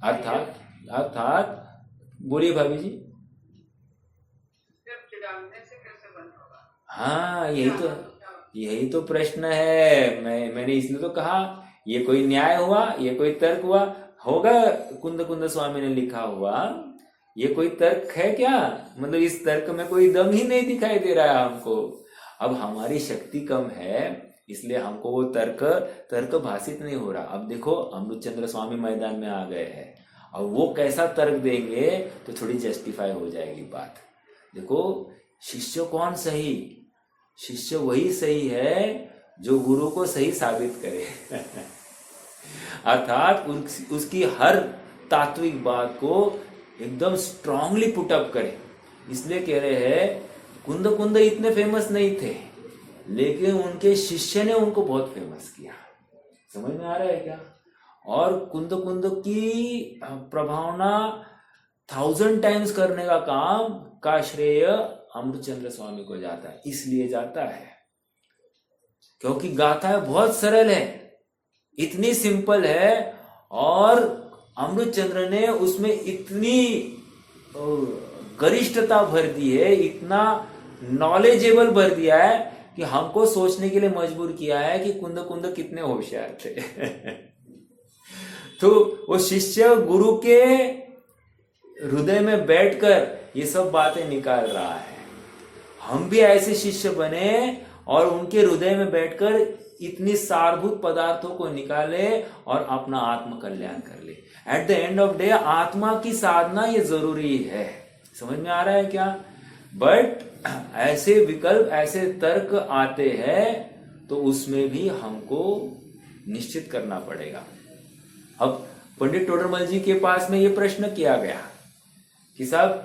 A: अर्थात बोलिए भाभी जी। हाँ, यही तो प्रश्न है। मैंने इसलिए तो कहा, ये कोई न्याय हुआ, ये कोई तर्क हुआ होगा। कुंद स्वामी ने लिखा हुआ, ये कोई तर्क है क्या, मतलब इस तर्क में कोई दम ही नहीं दिखाई दे रहा है हमको। अब हमारी शक्ति कम है, इसलिए हमको वो तर्क भाषित नहीं हो रहा। अब देखो अमृतचंद्र स्वामी मैदान में आ गए हैं, और वो कैसा तर्क देंगे तो थोड़ी जस्टिफाई हो जाएगी बात। देखो, शिष्य कौन सही, शिष्य वही सही है जो गुरु को सही साबित करे अर्थात उसकी हर तात्विक बात को एकदम स्ट्रांगली पुटअप करे। इसलिए कह रहे हैं, कुंद इतने फेमस नहीं थे, लेकिन उनके शिष्य ने उनको बहुत फेमस किया। समझ में आ रहा है क्या। और कुंद की प्रभावना 1000 टाइम्स करने का काम का श्रेय अमृतचंद्र स्वामी को जाता है। इसलिए जाता है क्योंकि गाथा बहुत सरल है, इतनी सिंपल है, और अमृतचंद्र ने उसमें इतनी गरिष्ठता भर दी है, इतना नॉलेजेबल भर दिया है कि हमको सोचने के लिए मजबूर किया है कि कुंद कितने होशियार थे तो वो शिष्य गुरु के हृदय में बैठकर ये सब बातें निकाल रहा है। हम भी ऐसे शिष्य बने और उनके हृदय में बैठकर इतनी सारभूत पदार्थों को निकाले और अपना आत्म कल्याण कर ले। At the end of day आत्मा की साधना ये जरूरी है। समझ में आ रहा है क्या। बट ऐसे विकल्प, ऐसे तर्क आते हैं तो उसमें भी हमको निश्चित करना पड़ेगा। अब पंडित टोडरमल जी के पास में ये प्रश्न किया गया कि साहब,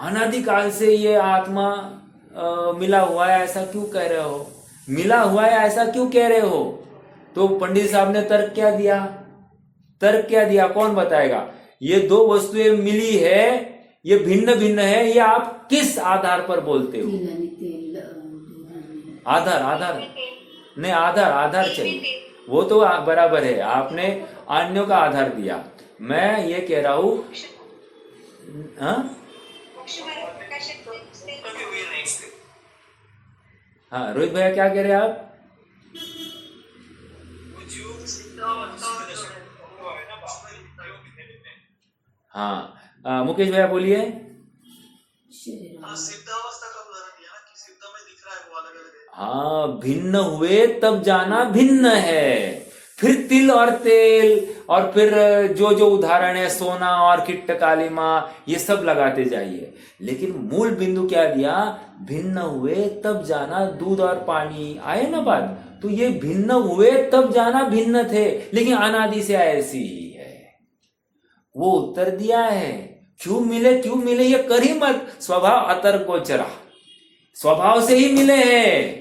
A: अनादिकाल से ये आत्मा मिला हुआ है, ऐसा क्यों कह रहे हो, मिला हुआ है ऐसा क्यों कह रहे हो। तो पंडित साहब ने तर्क क्या दिया, कौन बताएगा। ये दो वस्तुएं मिली है, ये भिन्न भिन्न है, ये आप किस आधार पर बोलते हो। आधार चाहिए, वो तो बराबर है, आपने अन्यों का आधार दिया। मैं ये कह रहा हूं, हाँ रोहित भैया क्या कह रहे हैं आप। हाँ मुकेश भैया बोलिए। हाँ, भिन्न हुए तब जाना भिन्न है। फिर तिल और तेल, और फिर जो जो उदाहरण है सोना और किट्ट कालिमा, ये सब लगाते जाइए। लेकिन मूल बिंदु क्या दिया, भिन्न हुए तब जाना दूध और पानी, आए ना बात। तो ये भिन्न हुए तब जाना भिन्न थे, लेकिन अनादि से ऐसी ही है। वो उत्तर दिया है, क्यों मिले ये कर ही मत, स्वभाव अतर को चरा, स्वभाव से ही मिले हैं।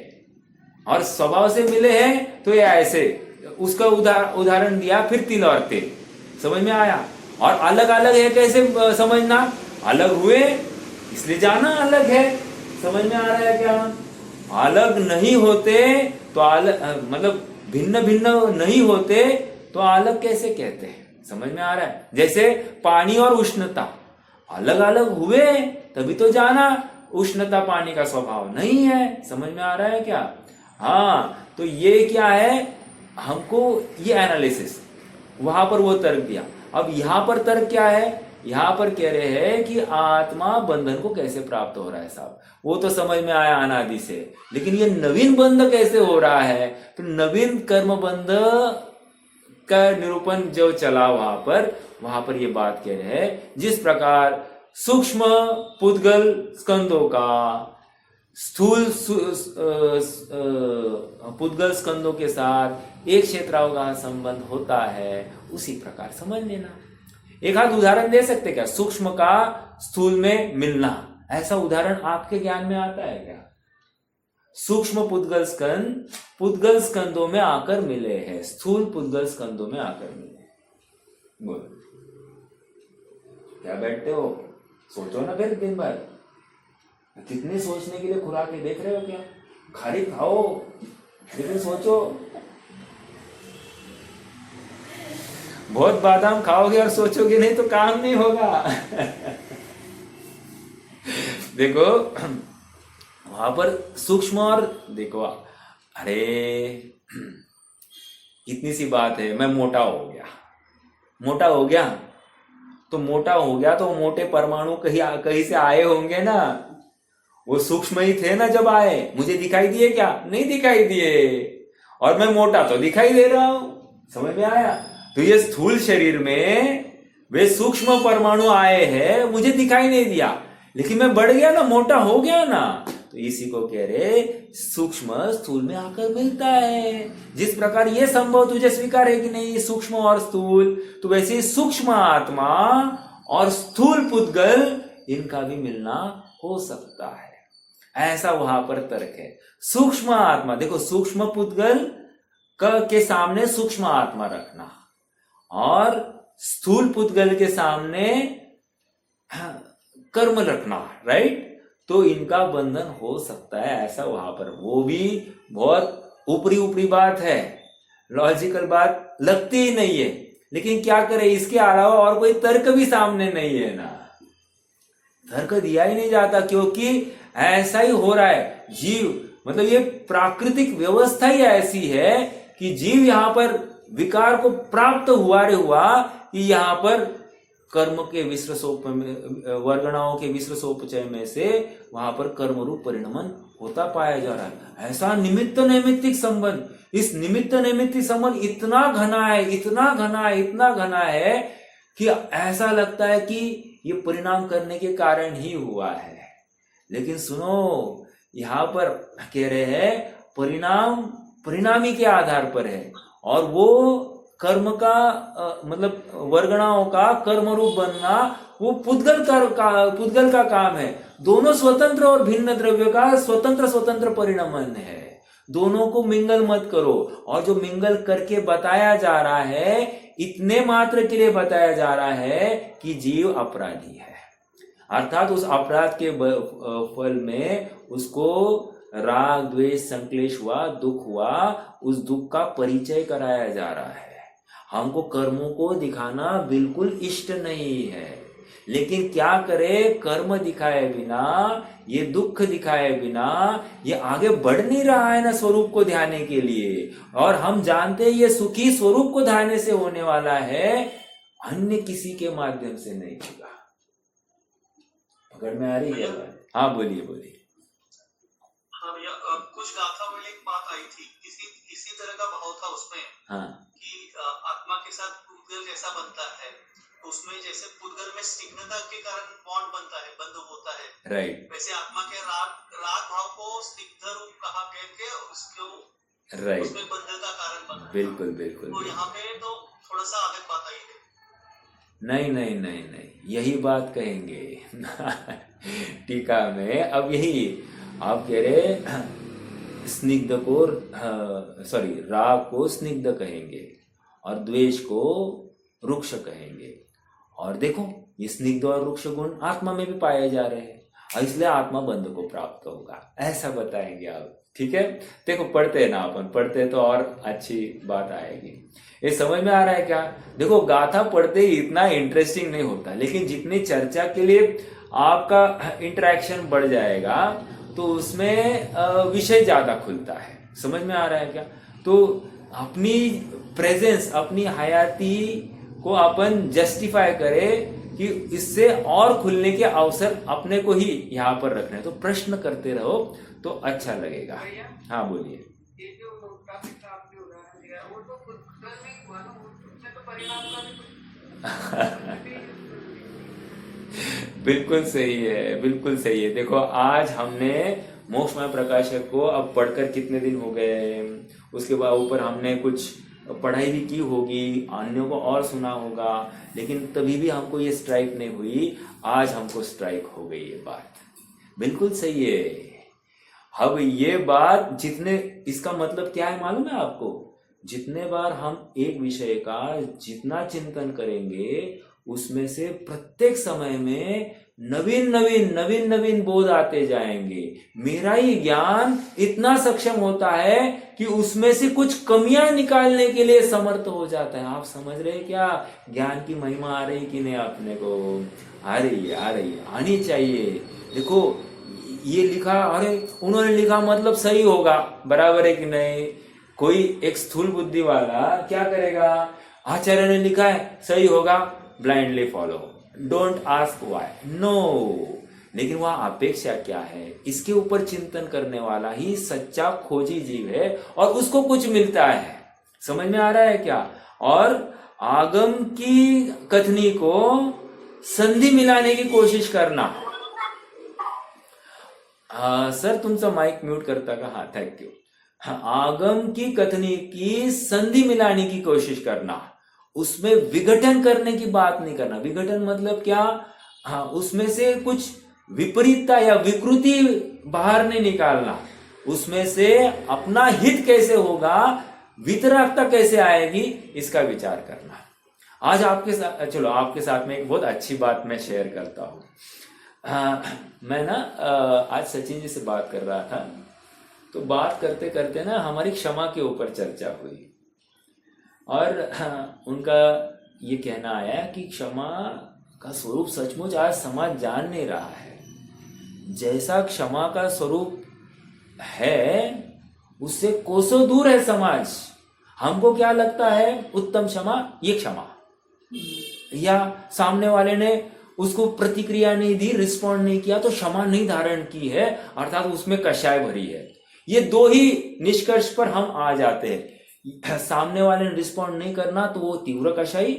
A: और स्वभाव से मिले हैं तो ये ऐसे, उसका उदाहरण दिया फिर तिल और तेल, समझ में आया। और अलग अलग है कैसे समझना, अलग हुए इसलिए जाना अलग है, समझ में आ रहा है क्या। अलग नहीं होते तो अलग, मतलब भिन्न भिन्न नहीं होते तो अलग कैसे कहते हैं, समझ में आ रहा है। जैसे पानी और उष्णता अलग अलग हुए तभी तो जाना उष्णता पानी का स्वभाव नहीं है, समझ में आ रहा है क्या। हाँ, तो ये क्या है, हमको ये एनालिसिस, वहां पर वो तर्क दिया। अब यहां पर तर्क क्या है, यहां पर कह रहे हैं कि आत्मा बंधन को कैसे प्राप्त हो रहा है साहब, वो तो समझ में आया अनादि से, लेकिन ये नवीन बंध कैसे हो रहा है। तो नवीन कर्म बंध का निरूपण जो चला वहां पर ये बात कह रहे हैं, जिस प्रकार सूक्ष्म पुद्गल स्कंदों का स्थूल पुद्गल स्कंदों के साथ एक क्षेत्राओं का संबंध होता है, उसी प्रकार समझ लेना। एक आध उदाहरण दे सकते क्या, सूक्ष्म का स्थूल में मिलना, ऐसा उदाहरण आपके ज्ञान में आता है क्या। सूक्ष्म पुद्गल स्कंदों में आकर मिले हैं, स्थूल पुद्गल स्कंदों में आकर मिले। बोलो क्या बैठते हो, सोचो ना फिर दिन भर, कितने सोचने के लिए खुराकें देख रहे हो क्या, खाली खाओ लेकिन सोचो। बहुत बादाम खाओगे और सोचोगे नहीं तो काम नहीं होगा। देखो वहां पर सूक्ष्म और देखो, अरे इतनी सी बात है, मैं मोटा हो गया तो मोटे परमाणु कहीं से आए होंगे ना, वो सूक्ष्म ही थे ना जब आए, मुझे दिखाई दिए क्या, नहीं दिखाई दिए, और मैं मोटा तो दिखाई दे रहा हूं, समझ में आया। तो ये स्थूल शरीर में वे सूक्ष्म परमाणु आए हैं, मुझे दिखाई नहीं दिया, लेकिन मैं बढ़ गया ना, मोटा हो गया ना, तो इसी को कह रहे सूक्ष्म स्थूल में आकर मिलता है। जिस प्रकार ये संभव तुझे स्वीकार है कि नहीं, सूक्ष्म और स्थूल, तो वैसे ही सूक्ष्म आत्मा और स्थूल पुद्गल इनका भी मिलना हो सकता है, ऐसा वहां पर तर्क है। सूक्ष्म आत्मा देखो, सूक्ष्म पुद्गल के सामने सूक्ष्म आत्मा रखना और स्थूल पुद्गल के सामने कर्म रखना, राइट, तो इनका बंधन हो सकता है, ऐसा वहां पर। वो भी बहुत ऊपरी बात है, लॉजिकल बात लगती ही नहीं है, लेकिन क्या करें, इसके अलावा और कोई तर्क भी सामने नहीं है ना, तर्क दिया ही नहीं जाता, क्योंकि ऐसा ही हो रहा है। जीव मतलब ये प्राकृतिक व्यवस्था ही ऐसी है कि जीव यहां पर विकार को प्राप्त हुआ कि यहां पर कर्म के वर्गणाओं के विश्रसोपचय में से वहां पर कर्म रूप परिणमन होता पाया जा रहा है। ऐसा निमित्त नैमित्तिक संबंध, इस निमित्त नैमित्तिक संबंध इतना घना है कि ऐसा लगता है कि ये परिणाम करने के कारण ही हुआ है। लेकिन सुनो, यहां पर कह रहे हैं परिणामी के आधार पर है, और वो कर्म का मतलब वर्गणाओं का कर्म रूप बनना वो पुद्गल का काम है। दोनों स्वतंत्र और भिन्न द्रव्य का स्वतंत्र परिणमन है, दोनों को मिंगल मत करो। और जो मिंगल करके बताया जा रहा है, इतने मात्र के लिए बताया जा रहा है कि जीव अपराधी है, अर्थात उस अपराध के फल में उसको राग द्वेष संक्लेश हुआ, दुख हुआ, उस दुख का परिचय कराया जा रहा है। हमको कर्मों को दिखाना बिल्कुल इष्ट नहीं है, लेकिन क्या करे, कर्म दिखाए बिना, ये दुख दिखाए बिना ये आगे बढ़ नहीं रहा है ना स्वरूप को ध्याने के लिए। और हम जानते हैं ये सुखी स्वरूप को ध्याने से होने वाला है, अन्य किसी के माध्यम से नहीं होगा। पकड़ में आ रही है? हाँ बोलिए।
C: हाँ भैया, कुछ गाथा में एक बात आई थी, इसी तरह का भाव था उसमें।
A: हाँ,
C: कि आत्मा के साथ पूतगल जैसा बनता है, तो उसमें जैसे पूतगल में स्निग्धता के कारण बॉन्ड बनता है, बंध होता है,
A: राइट
C: वैसे आत्मा के राग भाव को स्निग्ध रूप कहा गया के उसको
A: राइट,
C: उसमें बंध का कारण बनता है।
A: बिल्कुल बिल्कुल
C: तो यहाँ पे तो थोड़ा सा अलग बात आई है।
A: नहीं नहीं नहीं नहीं, यही बात कहेंगे टीका में। अब यही आप कह रहे स्निग्ध को सॉरी राग को स्निग्ध कहेंगे और द्वेष को रुक्ष कहेंगे। और देखो ये स्निग्ध और रुक्ष गुण आत्मा में भी पाए जा रहे हैं और इसलिए आत्मा बंध को प्राप्त होगा, ऐसा बताएंगे आप। ठीक है, देखो पढ़ते हैं ना, अपन पढ़ते हैं तो और अच्छी बात आएगी। ये समझ में आ रहा है क्या? देखो गाथा पढ़ते ही इतना इंटरेस्टिंग नहीं होता, लेकिन जितनी चर्चा के लिए आपका इंटरेक्शन बढ़ जाएगा तो उसमें विषय ज्यादा खुलता है। समझ में आ रहा है क्या? तो अपनी प्रेजेंस, अपनी हयाती को अपन जस्टिफाई करें कि इससे और खुलने के अवसर अपने को ही यहाँ पर रखने हैं। तो प्रश्न करते रहो तो अच्छा लगेगा। हाँ बोलिए।
B: ये जो टॉपिक का आपने उदाहरण दिया वो तो खुद नहीं हुआ ना, उसमें तो परिणाम का भी कुछ
A: बिल्कुल सही है, बिल्कुल सही है। देखो आज हमने मोक्षमय प्रकाशक को अब पढ़कर कितने दिन हो गए, उसके बाद ऊपर हमने कुछ पढ़ाई भी की होगी, अन्यों को और सुना होगा, लेकिन तभी भी हमको ये स्ट्राइक नहीं हुई। आज हमको स्ट्राइक हो गई ये बात, बिल्कुल सही है। अब ये बात जितने, इसका मतलब क्या है मालूम है आपको? जितने बार हम एक विषय का जितना चिंतन करेंगे उसमें से प्रत्येक समय में नवीन नवीन नवीन नवीन बोध आते जाएंगे। मेरा ही ज्ञान इतना सक्षम होता है कि उसमें से कुछ कमियां निकालने के लिए समर्थ हो जाता है। आप समझ रहे हैं क्या? ज्ञान की महिमा आ रही कि नहीं अपने को? आ रही है, आ रही है, आनी चाहिए। देखो ये लिखा, अरे उन्होंने लिखा मतलब सही होगा, बराबर है कि नहीं? कोई एक स्थूल बुद्धि वाला क्या करेगा? आचार्य ने लिखा है सही होगा, blindly follow, don't ask why, no. लेकिन वह अपेक्षा क्या है, इसके ऊपर चिंतन करने वाला ही सच्चा खोजी जीव है और उसको कुछ मिलता है। समझ में आ रहा है क्या? और आगम की कथनी को संधि मिलाने की कोशिश करना। सर तुमचा माइक म्यूट करता का? हाँ थैंक यू। आगम की कथनी की संधि मिलाने की कोशिश करना, उसमें विघटन करने की बात नहीं करना। विघटन मतलब क्या? हाँ, उसमें से कुछ विपरीतता या विकृति बाहर नहीं निकालना, उसमें से अपना हित कैसे होगा, वितरकता कैसे आएगी, इसका विचार करना। आज आपके साथ, चलो आपके साथ में एक बहुत अच्छी बात मैं शेयर करता हूँ। मैं ना आज सचिन जी से बात कर रहा था, तो बात करते करते ना हमारी क्षमा के ऊपर चर्चा हुई और उनका ये कहना आया कि क्षमा का स्वरूप सचमुच आज समाज जान नहीं रहा है। जैसा क्षमा का स्वरूप है उससे कोसों दूर है समाज। हमको क्या लगता है, उत्तम क्षमा ये क्षमा, या सामने वाले ने उसको प्रतिक्रिया नहीं दी, रिस्पॉन्ड नहीं किया तो क्षमा नहीं धारण की है, अर्थात उसमें कषाय भरी है। ये दो ही निष्कर्ष पर हम आ जाते हैं। सामने वाले ने रिस्पॉन्ड नहीं करना तो वो तीव्र कषाई,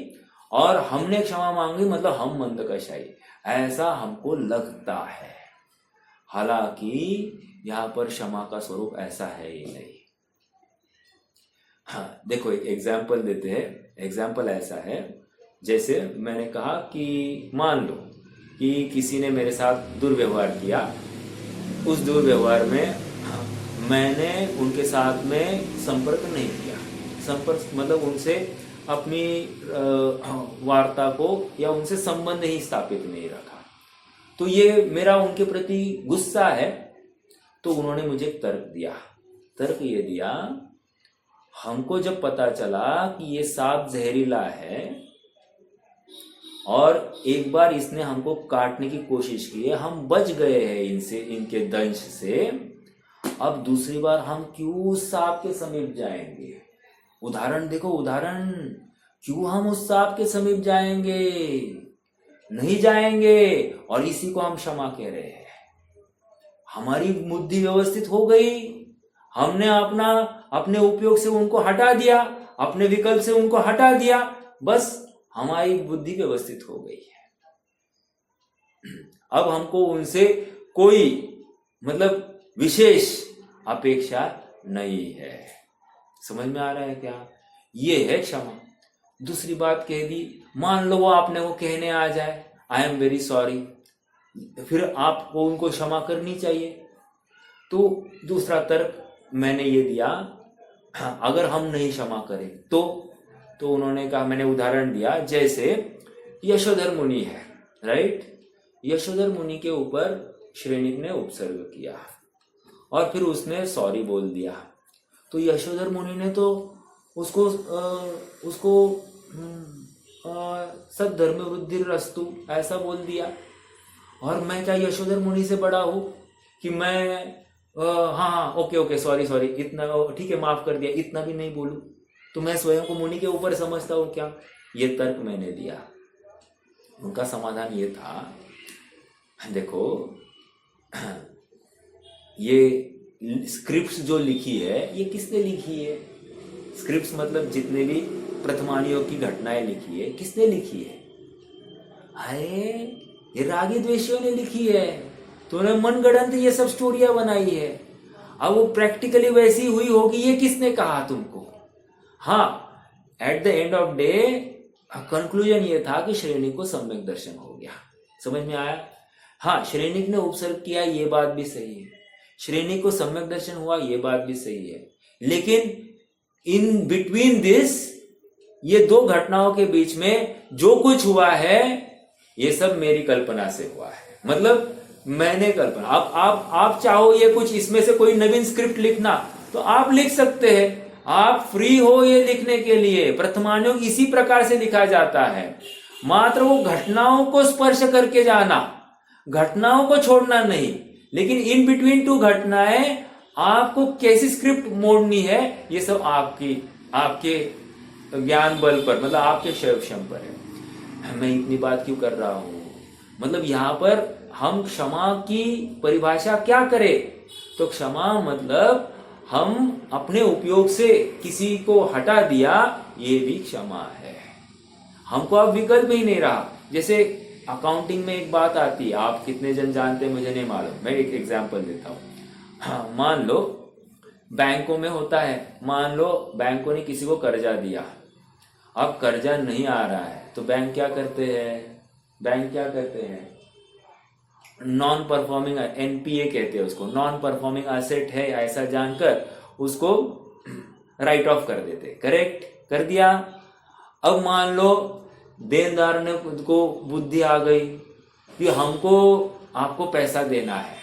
A: और हमने क्षमा मांगी मतलब हम मंद कषाई, ऐसा हमको लगता है। हालांकि यहाँ पर क्षमा का स्वरूप ऐसा है ही नहीं। हाँ देखो एक एग्जाम्पल देते हैं। एग्जाम्पल ऐसा है, जैसे मैंने कहा कि मान लो कि किसी ने मेरे साथ दुर्व्यवहार किया, उस दुर्व्यवहार में मैंने उनके साथ में संपर्क नहीं किया। संपर्क मतलब उनसे अपनी वार्ता को या उनसे संबंध ही स्थापित नहीं रखा, तो ये मेरा उनके प्रति गुस्सा है। तो उन्होंने मुझे तर्क दिया। तर्क ये दिया, हमको जब पता चला कि ये सांप जहरीला है और एक बार इसने हमको काटने की कोशिश की है, हम बच गए हैं इनसे, इनके दंश से, अब दूसरी बार हम क्यों सांप के समीप जाएंगे? उदाहरण देखो, उदाहरण, क्यों हम उस सांप के समीप जाएंगे? नहीं जाएंगे। और इसी को हम क्षमा कह रहे हैं। हमारी बुद्धि व्यवस्थित हो गई, हमने अपने उपयोग से उनको हटा दिया, अपने विकल्प से उनको हटा दिया, बस हमारी बुद्धि व्यवस्थित हो गई है। अब हमको उनसे कोई मतलब विशेष अपेक्षा नहीं है। समझ में आ रहा है क्या? ये है क्षमा। दूसरी बात कह दी, मान लो वो आपने को कहने आ जाए आई एम वेरी सॉरी, फिर आपको उनको क्षमा करनी चाहिए। तो दूसरा तर्क मैंने ये दिया, अगर हम नहीं क्षमा करें तो उन्होंने कहा, मैंने उदाहरण दिया जैसे यशोधर मुनि है, राइट। यशोधर मुनि के ऊपर श्रेणिक ने उपसर्ग किया और फिर उसने सॉरी बोल दिया, तो यशोधर मुनि ने तो उसको सद्धर्म वृद्धि रस्तु ऐसा बोल दिया। और मैं क्या यशोधर मुनि से बड़ा हूं कि मैं हाँ ओके सॉरी इतना ठीक है, माफ कर दिया, इतना भी नहीं बोलूं, तो मैं स्वयं को मुनि के ऊपर समझता हूं क्या? ये तर्क मैंने दिया। उनका समाधान ये था, देखो ये स्क्रिप्ट्स जो लिखी है ये किसने लिखी है? स्क्रिप्ट्स मतलब जितने भी प्रथमानियों की घटनाएं लिखी है, किसने लिखी है? अरे ये रागी द्वेषियों ने लिखी है। तो उन्होंने मनगढ़ंत ये सब स्टोरियां बनाई है। अब वो प्रैक्टिकली वैसी हुई होगी, ये किसने कहा तुमको? हाँ, at the end of day conclusion ये था कि श्रेणिक को सम्यक दर्शन हो गया। समझ में आया? हाँ, श्रेणिक ने उपसर्ग किया, ये बात भी सही है। श्रेणिक को सम्यक दर्शन हुआ, ये बात भी सही है। लेकिन इन बिटवीन दिस, ये दो घटनाओं के बीच में जो कुछ हुआ है ये सब मेरी कल्पना से हुआ है। मतलब मैंने कल्पना, आप चाहो ये कुछ इसमें से कोई नवीन स्क्रिप्ट लिखना तो आप लिख सकते हैं, आप फ्री हो ये लिखने के लिए। प्रथमानुयोग इसी प्रकार से लिखा जाता है, मात्र वो घटनाओं को स्पर्श करके जाना, घटनाओं को छोड़ना नहीं। लेकिन इन बिटवीन टू घटनाएं आपको कैसी स्क्रिप्ट मोड़नी है, ये सब आपके ज्ञान बल पर, मतलब आपके शैवक्षम पर है। मैं इतनी बात क्यों कर रहा हूं? मतलब यहां पर हम क्षमा की परिभाषा क्या करें? तो क्षमा मतलब हम अपने उपयोग से किसी को हटा दिया, ये भी क्षमा है। हमको अब विकल्प ही नहीं रहा। जैसे अकाउंटिंग में एक बात आती है, आप कितने जन जानते हैं मुझे नहीं मालूम, मैं एक एग्जांपल देता हूं। हाँ, मान लो बैंकों में होता है, मान लो बैंकों ने किसी को कर्जा दिया, अब कर्जा नहीं आ रहा है तो बैंक क्या करते हैं? नॉन परफॉर्मिंग, एनपीए कहते हैं उसको, नॉन परफॉर्मिंग एसेट है ऐसा जानकर उसको राइट ऑफ कर देते। करेक्ट, कर दिया। अब मान लो देनदार ने को बुद्धि आ गई कि आपको पैसा देना है।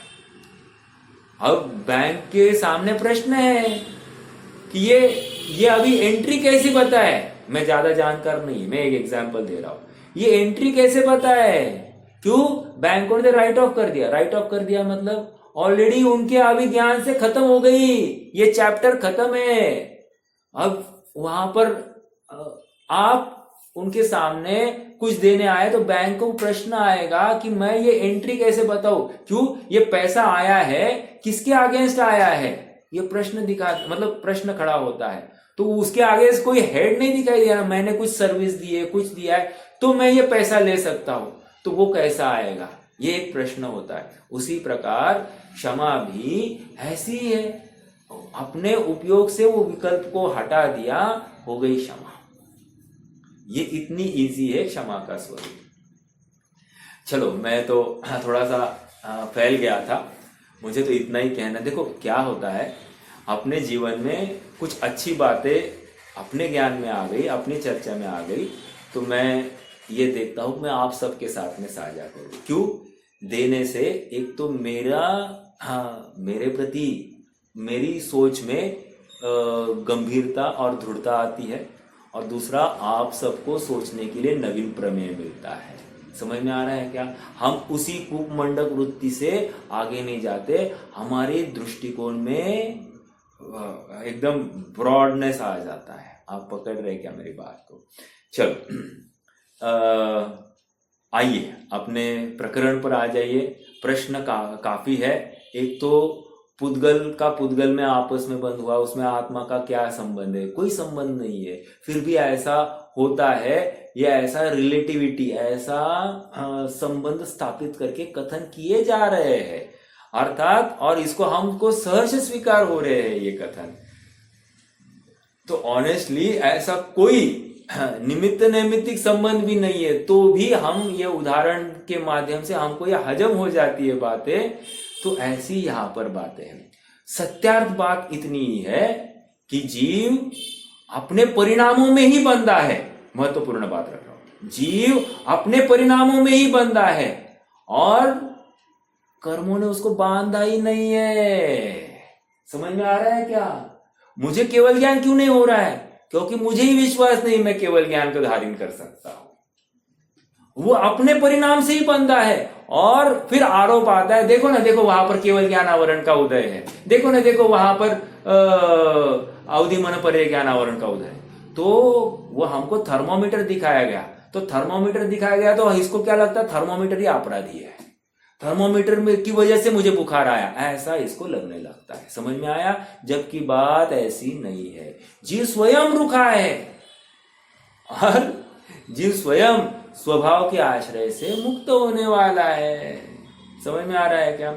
A: अब बैंक के सामने प्रश्न है कि ये अभी एंट्री कैसी पता है? मैं ज्यादा जानकार नहीं, मैं एक एग्जांपल दे रहा हूं। ये एंट्री कैसे पता है? क्यों? बैंकों ने राइट ऑफ कर दिया। राइट ऑफ कर दिया मतलब ऑलरेडी उनके अभी ज्ञान से खत्म हो गई, ये चैप्टर खत्म है। अब वहां पर आप उनके सामने कुछ देने आए तो बैंक को प्रश्न आएगा कि मैं ये एंट्री कैसे बताऊं? क्यों? ये पैसा आया है, किसके अगेंस्ट आया है? ये प्रश्न मतलब प्रश्न खड़ा होता है। तो उसके आगे कोई हेड नहीं दिखाई दे रहा, मैंने कुछ सर्विस दी है, कुछ दिया है, तो मैं ये पैसा ले सकता हूं, तो वो कैसा आएगा? ये एक प्रश्न होता है। उसी प्रकार क्षमा भी ऐसी है, अपने उपयोग से वो विकल्प को हटा दिया, हो गई क्षमा। ये इतनी इजी है क्षमा का स्वरूप। चलो, मैं तो थोड़ा सा फैल गया था, मुझे तो इतना ही कहना। देखो क्या होता है, अपने जीवन में कुछ अच्छी बातें अपने ज्ञान में आ गई, अपनी चर्चा में आ गई, तो मैं ये देखता हूं मैं आप सबके साथ में साझा करूं। क्यों? देने से एक तो मेरे प्रति मेरी सोच में गंभीरता और दृढ़ता आती है, और दूसरा आप सबको सोचने के लिए नवीन प्रमेय मिलता है। समझ में आ रहा है क्या? हम उसी कूपमंडक वृत्ति से आगे नहीं जाते, हमारे दृष्टिकोण में एकदम ब्रॉडनेस आ जाता है। आप पकड़ रहे क्या मेरी बात को? चलो, आइए अपने प्रकरण पर आ जाइए। प्रश्न काफी है। एक तो पुद्गल का पुद्गल में आपस में बंध हुआ, उसमें आत्मा का क्या संबंध है? कोई संबंध नहीं है। फिर भी ऐसा होता है, या ऐसा रिलेटिविटी, ऐसा संबंध स्थापित करके कथन किए जा रहे हैं, अर्थात और इसको हमको सहर्ष स्वीकार हो रहे हैं ये कथन। तो ऑनेस्टली ऐसा कोई निमित्त नैमित्तिक संबंध भी नहीं है, तो भी हम ये उदाहरण के माध्यम से हमको ये हजम हो जाती है बातें। तो ऐसी यहां पर बातें हैं। सत्यार्थ बात इतनी ही है कि जीव अपने परिणामों में ही बंधा है। महत्वपूर्ण बात रख रहा हूं, जीव अपने परिणामों में ही बंधा है और कर्मों ने उसको बांधा ही नहीं है। समझ में आ रहा है क्या? मुझे केवल ज्ञान क्यों नहीं हो रहा है? क्योंकि मुझे ही विश्वास नहीं मैं केवल ज्ञान को धारण कर सकता हूं। वो अपने परिणाम से ही बंधा है और फिर आरोप आता है, देखो ना, देखो वहां पर केवल ज्ञान आवरण का उदय है, देखो ना, देखो वहां पर अवधि मन पर्य ज्ञान आवरण का उदय है। तो वो हमको थर्मोमीटर दिखाया गया, तो थर्मोमीटर दिखाया गया तो इसको क्या लगता है? थर्मोमीटर ही अपराधी है, थर्मोमीटर में की वजह से मुझे बुखार आया, ऐसा इसको लगने लगता है। समझ में आया? जबकि बात ऐसी नहीं है। जीव स्वयं रुखा है और जीव स्वयं स्वभाव के आश्रय से मुक्त होने वाला है। समझ में आ रहा है क्या?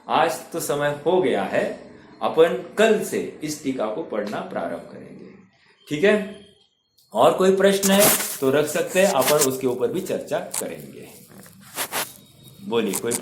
A: आज तो समय हो गया है, अपन कल से इस टीका को पढ़ना प्रारंभ करेंगे। ठीक है? और कोई प्रश्न है तो रख सकते हैं, अपन उसके ऊपर भी चर्चा करेंगे। बोलिए कोई